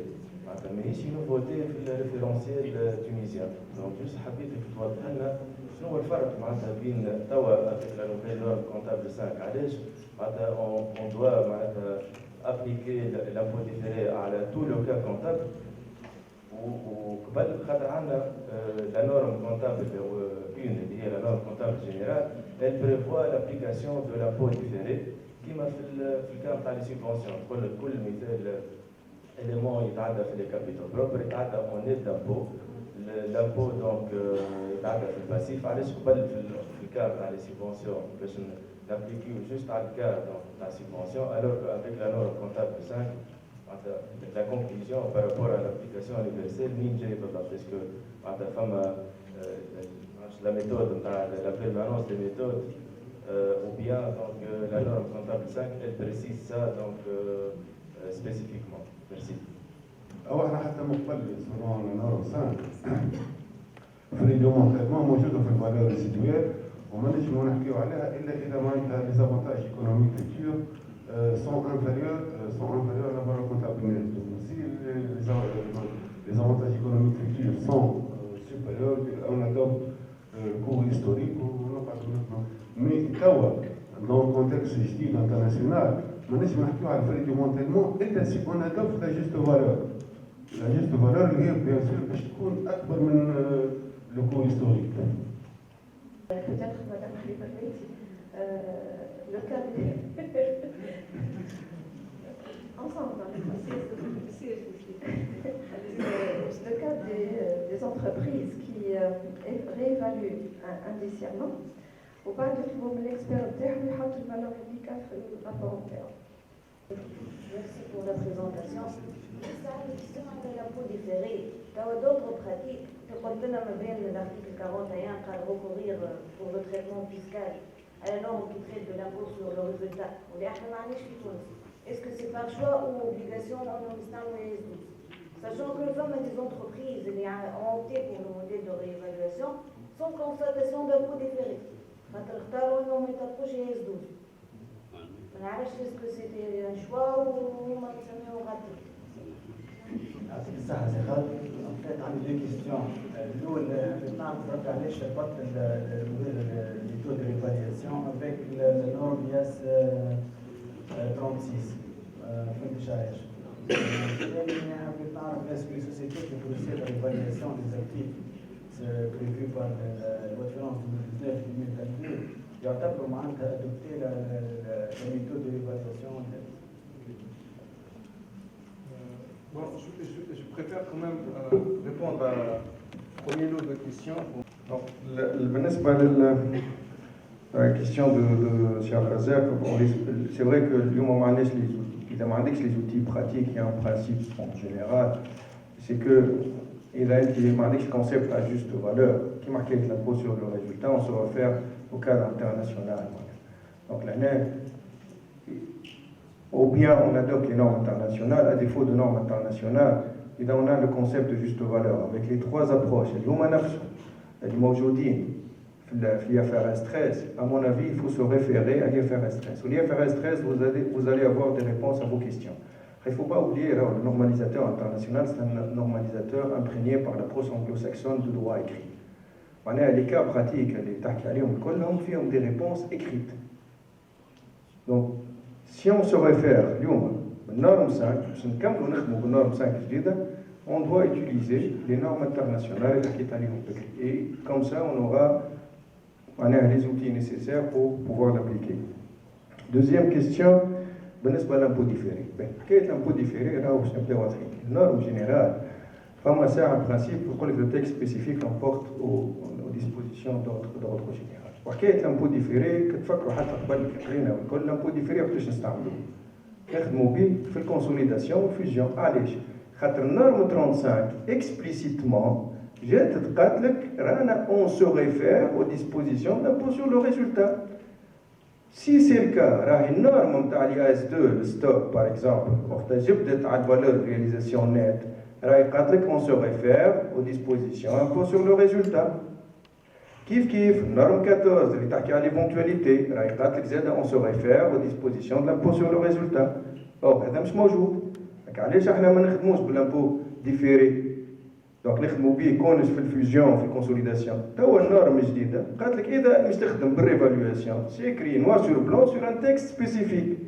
ماهيش nouveauté في الريفيرونسيال tunisien. Donc juste حبيتك توضح لنا شنو هو الفرق معناتها بين توا avec la nouvelle norme comptable 5 علاش معناتها on doit معناتها appliquer l'impôt différé على tout le cas comptable وقبل خاطر عندنا la norme comptable une اللي هي la norme comptable générale elle prévoit l'application de l'impôt différé كما في الكام تاع لي سيبونسيون كل مثال élément يتعدى في les capitaux propres يتعدى en net d'impôt l'impôt donc يتعدى في الباسيف علاش قبل في الكام تاع لي سيبونسيون باش نابليكيو juste على الكام تاع سيبونسيون alors avec la norme comptable 5 la conclusion par rapport à l'application universelle مين جاي بالضبط parce que معناتها فما la méthode la permanence des méthodes ou bien donc la norme comptable 5 elle précise ça donc spécifiquement. Merci. أو احنا حتى مقبل سنون نورو 5 في الريجومون موجودة في الفالور ريسيدوير وما نجمو نحكيو عليها إلا إذا معناتها لي زافونتاج ايكونوميك فيتور sont inférieurs à la valeur comptable numérique. Si les avantages économiques futurs sont supérieurs, on adopte le cours historique ou non pas maintenant. Mais dans le contexte international, ما نجم نحكيو على الفرق ديمونتيلمون الا سي اون ادوبت لا جوست فالور. لا جوست فالور اللي هي بيان سور باش تكون اكبر من لو كو هيستوريك. Peut-être, Madame Khalifa, le cas ensemble dans le cas des entreprises qui réévaluent indéciemment. وبعد يطلبوا من الاكسبير بتاعهم يحط الفالور هذيك في الرابور بتاعه. Merci pour la présentation. Ça, la question de l'impôt différé. Dans d'autres pratiques, تقول لنا ما بين l'article 41 قال recourir pour le traitement fiscal à la norme qui traite de l'impôt sur le résultat. واللي احنا ما عندناش في تونس. Est-ce que c'est par choix ou obligation dans le système IAS 12? Sachant que nous avons des entreprises qui ont opté pour le modèle de réévaluation sans constatation d'impôt différé. فتختاروا انهم يطبقوا شيء IAS 12. ما نعرفش اسكو سيتي ان شوا وهما يسميوه غادي. يعطيك الصحة سي خالد. ان فيت عندي دو كيستيون. الأول نعرف برك علاش ربطت الميثود دو ريفالياسيون افيك النورم IAS 36. في الانتشار. Est-ce que les sociétés qui procèdent à l'évaluation des actifs prévus par la loi de finances 2019-2022 يعتبروا معناتها adopter la méthode de l'évaluation? Bon, je préfère quand même répondre à la premier lot de questions. Donc, la question de Cheikh Razak, c'est vrai que les outils pratiques et en principe en général, c'est que il a le concept à juste valeur qui marque l'impôt sur le résultat, on se réfère au cadre international. Donc l'année, ou bien on adopte les normes internationales, à défaut de normes internationales, et là on a le concept de juste valeur avec les trois approches. L'IFRS 13, à mon avis, il faut se référer à l'IFRS 13. Au l'IFRS 13, vous allez avoir des réponses à vos questions. Il ne faut pas oublier, le normalisateur international, c'est un normalisateur imprégné par l'approche anglo-saxonne du droit écrit. Les cas pratiques, les ont des réponses écrites. Donc, si on se réfère à norme 5, on doit utiliser les normes internationales et comme ça, on aura les outils nécessaires pour pouvoir l'appliquer. Deuxième question, l'impôt différé. Quel est l'impôt différé? Norme générale, en principe, le texte spécifique l'emporte aux dispositions d'ordre général. Quel est l'impôt différé? L'impôt différé, في الكونسوليداسيون والفيزيون. علاش؟ خاطر النورم 35 explicitement جات تقات لك رانا on se réfère aux dispositions d'impôt sur le résultat. Si c'est le cas, راهي النورم نتاع لي اس 2 الستوك باغ اكزومبل وقت جبدت على الفالور رياليزاسيون نت راهي قالت لك on se réfère aux dispositions d'impôt sur le résultat. كيف النورم 14 اللي تحكي على l'éventualité راهي قالت لك زاد on se réfère aux dispositions de l'impôt sur le résultat. هذا مش موجود. علاش احنا ما نخدموش بالامبو ديفيري؟ دونك نخدموا به يكونش في الفيوزيون في الكونسوليداسيون. توا النورم الجديده قالت لك اذا مش تخدم بالريفالواسيون سي كري نوار سور بلون سور ان تكست سبيسيفيك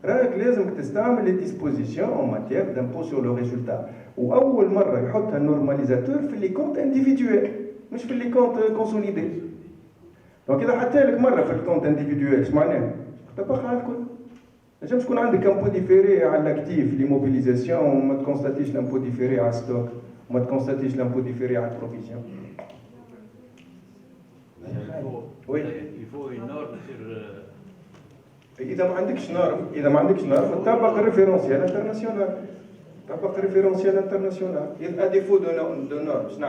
راك لازمك تستعمل لي ديسبوزيسيون اون ماتيير دامبو سور لو ريزولتا. واول مره يحطها النورماليزاتور في لي كونت انديفيدويل مش في لي كونت كونسوليدي. دونك اذا حتى لك مره في الكونت انديفيدويل اش معناه؟ تبقى على الكل. نجم تكون عندك امبو ديفيري على الاكتيف ليموبيليزاسيون وما تكونستاتيش لامبو ديفيري على ستوك وما تكونستاتيش لامبو ديفيري على البروفيزيون. وي il faut une norme sur اذا ما عندكش نورم تطبق الريفيرونسيال انترناسيونال. تطبق الريفيرونسيال انترناسيونال. اذا ديفو دو نورم شنو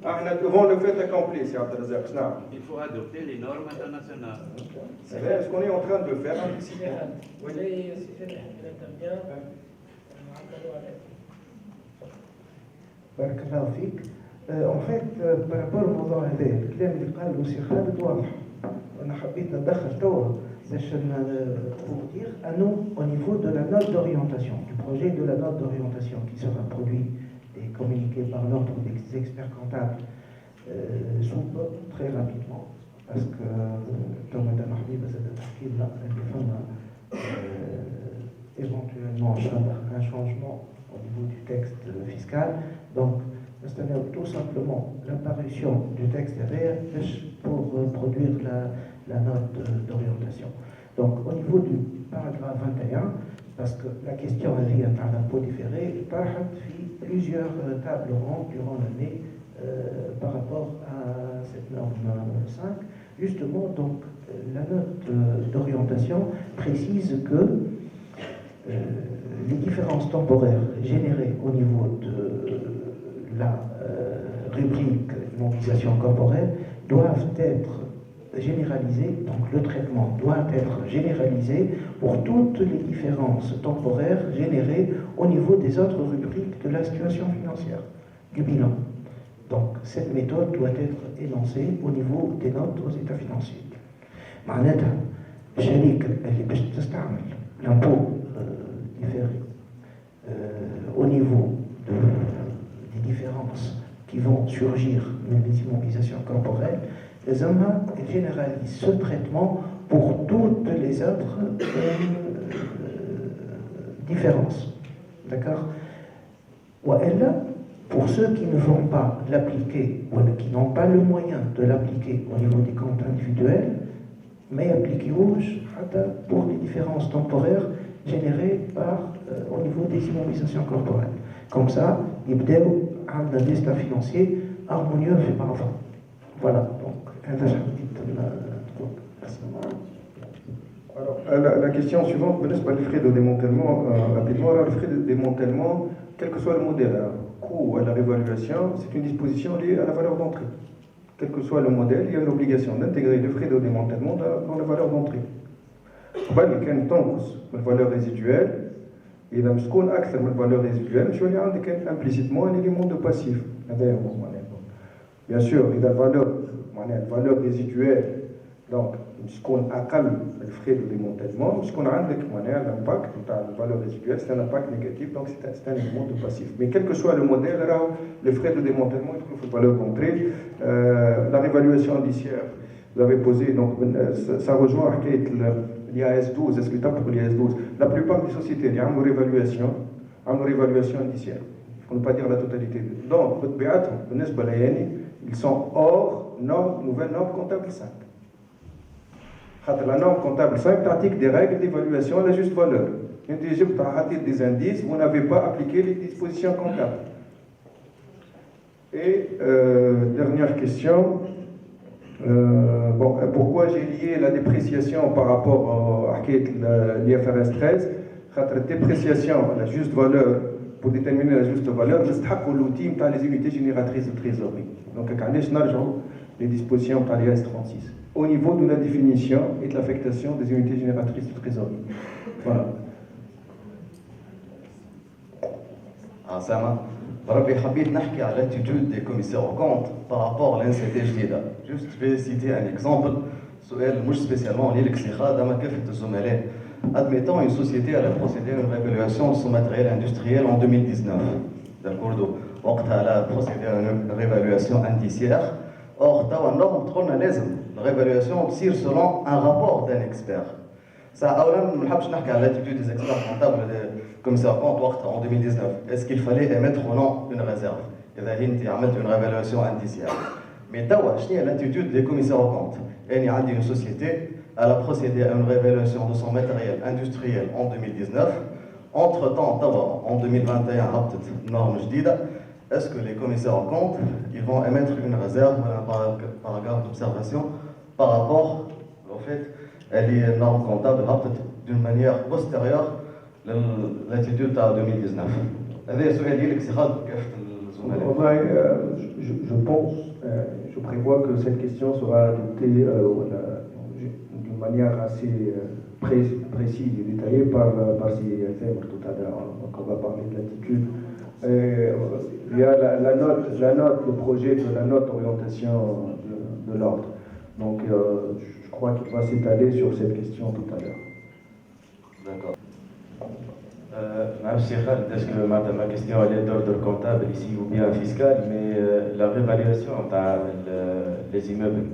احنا devant le fait accompli سي عبد الرزاق شنو il faut adopter les normes internationales. C'est ce qu'on est en train de faire. بارك الله فيك. En fait, par rapport au موضوع هذا الكلام اللي قاله سي خالد واضح. أنا حبيت ندخل توا باش pour dire à nous au niveau de la note d'orientation, du projet de la note d'orientation qui sera produit et communiqué par l'ordre des experts comptables sous peu très rapidement. Parce que comme Madame Habib a dit, il y a éventuellement un changement au niveau du texte fiscal. Donc, c'est tout simplement l'apparition du texte derrière pour produire la note d'orientation. Donc, au niveau du paragraphe 21, parce que la question est à l'impôt différé, il y a plusieurs tables rondes durant l'année par rapport à cette norme 5. Justement, donc, la note d'orientation précise que les différences temporaires générées au niveau de la rubrique immobilisation corporelle doivent être généralisées, donc le traitement doit être généralisé pour toutes les différences temporaires générées au niveau des autres rubriques de la situation financière, du bilan. Donc, cette méthode doit être énoncée au niveau des notes aux états financiers. معناتها الشركة اللي باش تستعمل l'impôt différé au niveau des différences qui vont surgir dans les immobilisations corporelles, les hommes généralisent ce traitement pour toutes les autres différence. D'accord? Ou elle, pour ceux qui ne vont pas l'appliquer, ou qui n'ont pas le moyen de l'appliquer au niveau des comptes individuels, mais appliquer rouge pour les différences temporaires générées au niveau des immobilisations corporelles. Comme ça, ils ont un destin financier harmonieux fait par avant. Voilà, donc, alors, la question suivante, les frais de démantèlement, rapidement, alors, les frais de démantèlement, quel que soit le modèle, coût à la réévaluation, c'est une disposition liée à la valeur d'entrée. Quel que soit le modèle, il y a une obligation d'intégrer les frais de démantèlement dans la valeur d'entrée. Il y a une valeur résiduelle, et il y a une valeur résiduelle, il y a implicitement un élément de passif. Bien sûr, il y a une valeur résiduelle, donc, on accale le frais de démantèlement, puisqu'on a l'impact de la valeur résiduelle, c'est un impact négatif, donc c'est un élément de passif. Mais quel que soit le modèle, les frais de démantèlement, il faut une valeur d'entrée. La réévaluation indiciaire, vous avez posé, donc ça rejoint l'IAS 12, est-ce que tu as pour l'IAS 12? La plupart des sociétés, il y a une réévaluation indiciaire, pour ne pas dire la totalité. Donc, ils sont hors nouvelle norme comptable 5. La norme comptable 5 pratique des règles d'évaluation à la juste valeur. Des indices, vous n'avez pas appliqué les dispositions comptables. Et dernière question, pourquoi j'ai lié la dépréciation par rapport à l'IFRS 13? La dépréciation à la juste valeur, pour déterminer la juste valeur, c'est l'outil les unités génératrices de trésorerie. Donc, les dispositions de l'IAS 36. Au niveau de la définition et de l'affectation des unités génératrices de trésorerie. Voilà. Sama, je حبيت نحكي على l'attitude des commissaires aux comptes par rapport à l'NCT جديدة. Juste, je vais citer un exemple. سؤال مش spécialement ليك سي خادم كافة الزملاء. Admettons une société elle a procédé à une réévaluation de son matériel industriel en 2019. D'accord? وقتها elle a procédé à une réévaluation indiciaire. Or, dans la norme, la réévaluation tire selon un rapport d'un expert. Ça, je ne vais pas l'attitude des experts comptables des commissaires comptes en 2019. Est-ce qu'il fallait émettre ou non une réserve? Il y a une réévaluation indiciaire. Mais quelle est l'attitude des commissaires aux comptes? Il y a une société, elle a procédé à une réévaluation de son matériel industriel en 2019. Entre-temps, en 2021, il y a une norme جديدة. Est-ce que les commissaires en compte, ils vont émettre une réserve, un paragraphe d'observation par rapport au fait qu'elle est norme comptable d'une manière postérieure à l'attitude de 2019? Je pense, je prévois que cette question sera adoptée d'une manière assez précise et détaillée par CFM tout à l'heure. Donc on va parler de l'attitude. Il y a la note, le projet de la note d'orientation de l'ordre. Donc, je crois qu'il va s'étaler sur cette question tout à l'heure. D'accord. Est-ce que ma question est d'ordre comptable ici ou bien fiscal, mais la réévaluation des immeubles,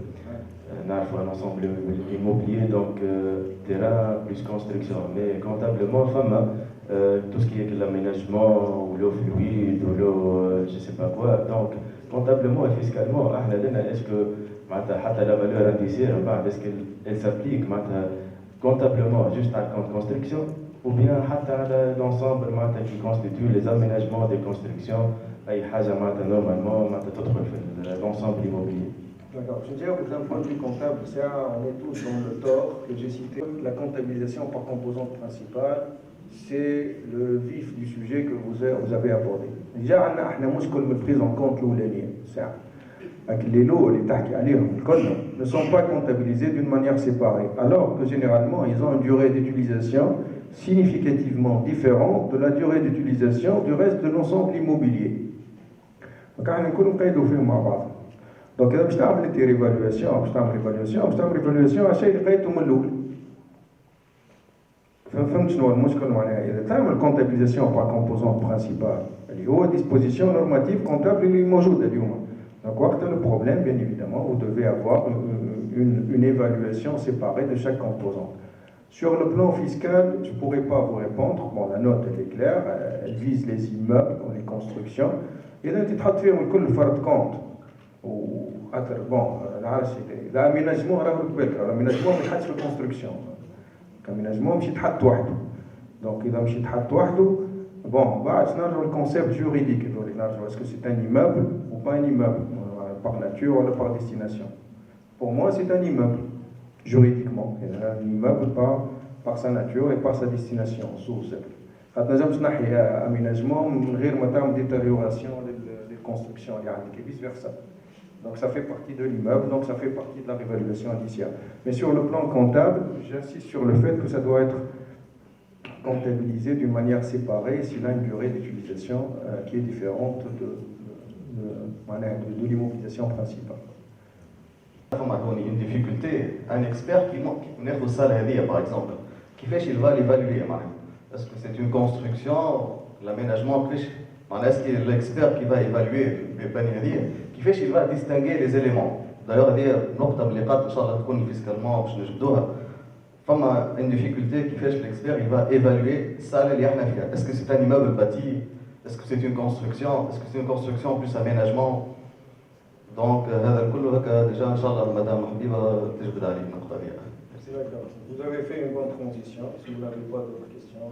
on a un ensemble immobilier, donc terrain plus construction, mais comptablement, tout ce qui est l'aménagement ou l'eau fluide ou l'eau je ne sais pas quoi, donc comptablement et fiscalement, est-ce que la valeur indiciaire, est-ce qu'elle s'applique comptablement juste à la compte construction ou bien à l'ensemble qui constitue les aménagements des constructions, normalement l'ensemble immobilier? D'accord. Je dirais que d'un point de vue comptable, on est tous dans le tort que j'ai cité. La comptabilisation par composante principale, c'est le vif du sujet que vous avez abordé. Déjà, on a une prise en compte l'oulanienne. Les lots, les taxes ne sont pas comptabilisés d'une manière séparée, alors que généralement, ils ont une durée d'utilisation significativement différente de la durée d'utilisation du reste de l'ensemble immobilier. Donc, donc, باش تعمل ريفالواسيون à شيء لقيته من الاول. فهمت شنو المشكل معناها؟ اذا تعمل كونتابيليزاسيون par composante principale اللي هو disposition normative comptable اللي موجوده اليوم. Donc, وقتها le problème, bien évidemment, vous devez avoir une évaluation séparée de chaque composante. Sur le plan fiscal, je ne pourrais pas vous répondre. Bon, la note, elle est claire, elle vise les immeubles, les constructions. Et là, tu te fais le fard de compte. Bon, l'aménagement, l'aménagement, c'est la construction. L'aménagement, c'est la donc, il y a bon, le concept juridique. Est-ce que c'est un immeuble ou pas un immeuble, par nature ou par destination? Pour moi, c'est un immeuble, juridiquement. Un immeuble par sa nature et par sa destination. Nous avons un aménagement, une détérioration des constructions et vice-versa. Donc ça fait partie de l'immeuble, donc ça fait partie de la réévaluation indiciaire. Mais sur le plan comptable, j'insiste sur le fait que ça doit être comptabilisé d'une manière séparée s'il a une durée d'utilisation qui est différente de l'immobilisation principale. Une difficulté, un expert qui montre au salaire, par exemple, qui fait qu'il va l'évaluer. Est-ce que c'est une construction, l'aménagement, est-ce que l'expert qui va évaluer qui fait qu'il va distinguer les éléments. D'ailleurs, il y a fiscalement, une difficulté qui fait que l'expert il va évaluer ça. Est-ce que c'est un immeuble bâti? Est-ce que c'est une construction? Est-ce que c'est une construction plus aménagement? Donc, déjà, Inch'Allah, Madame Habiba, vous avez fait une bonne transition. Si vous n'avez pas d'autres questions.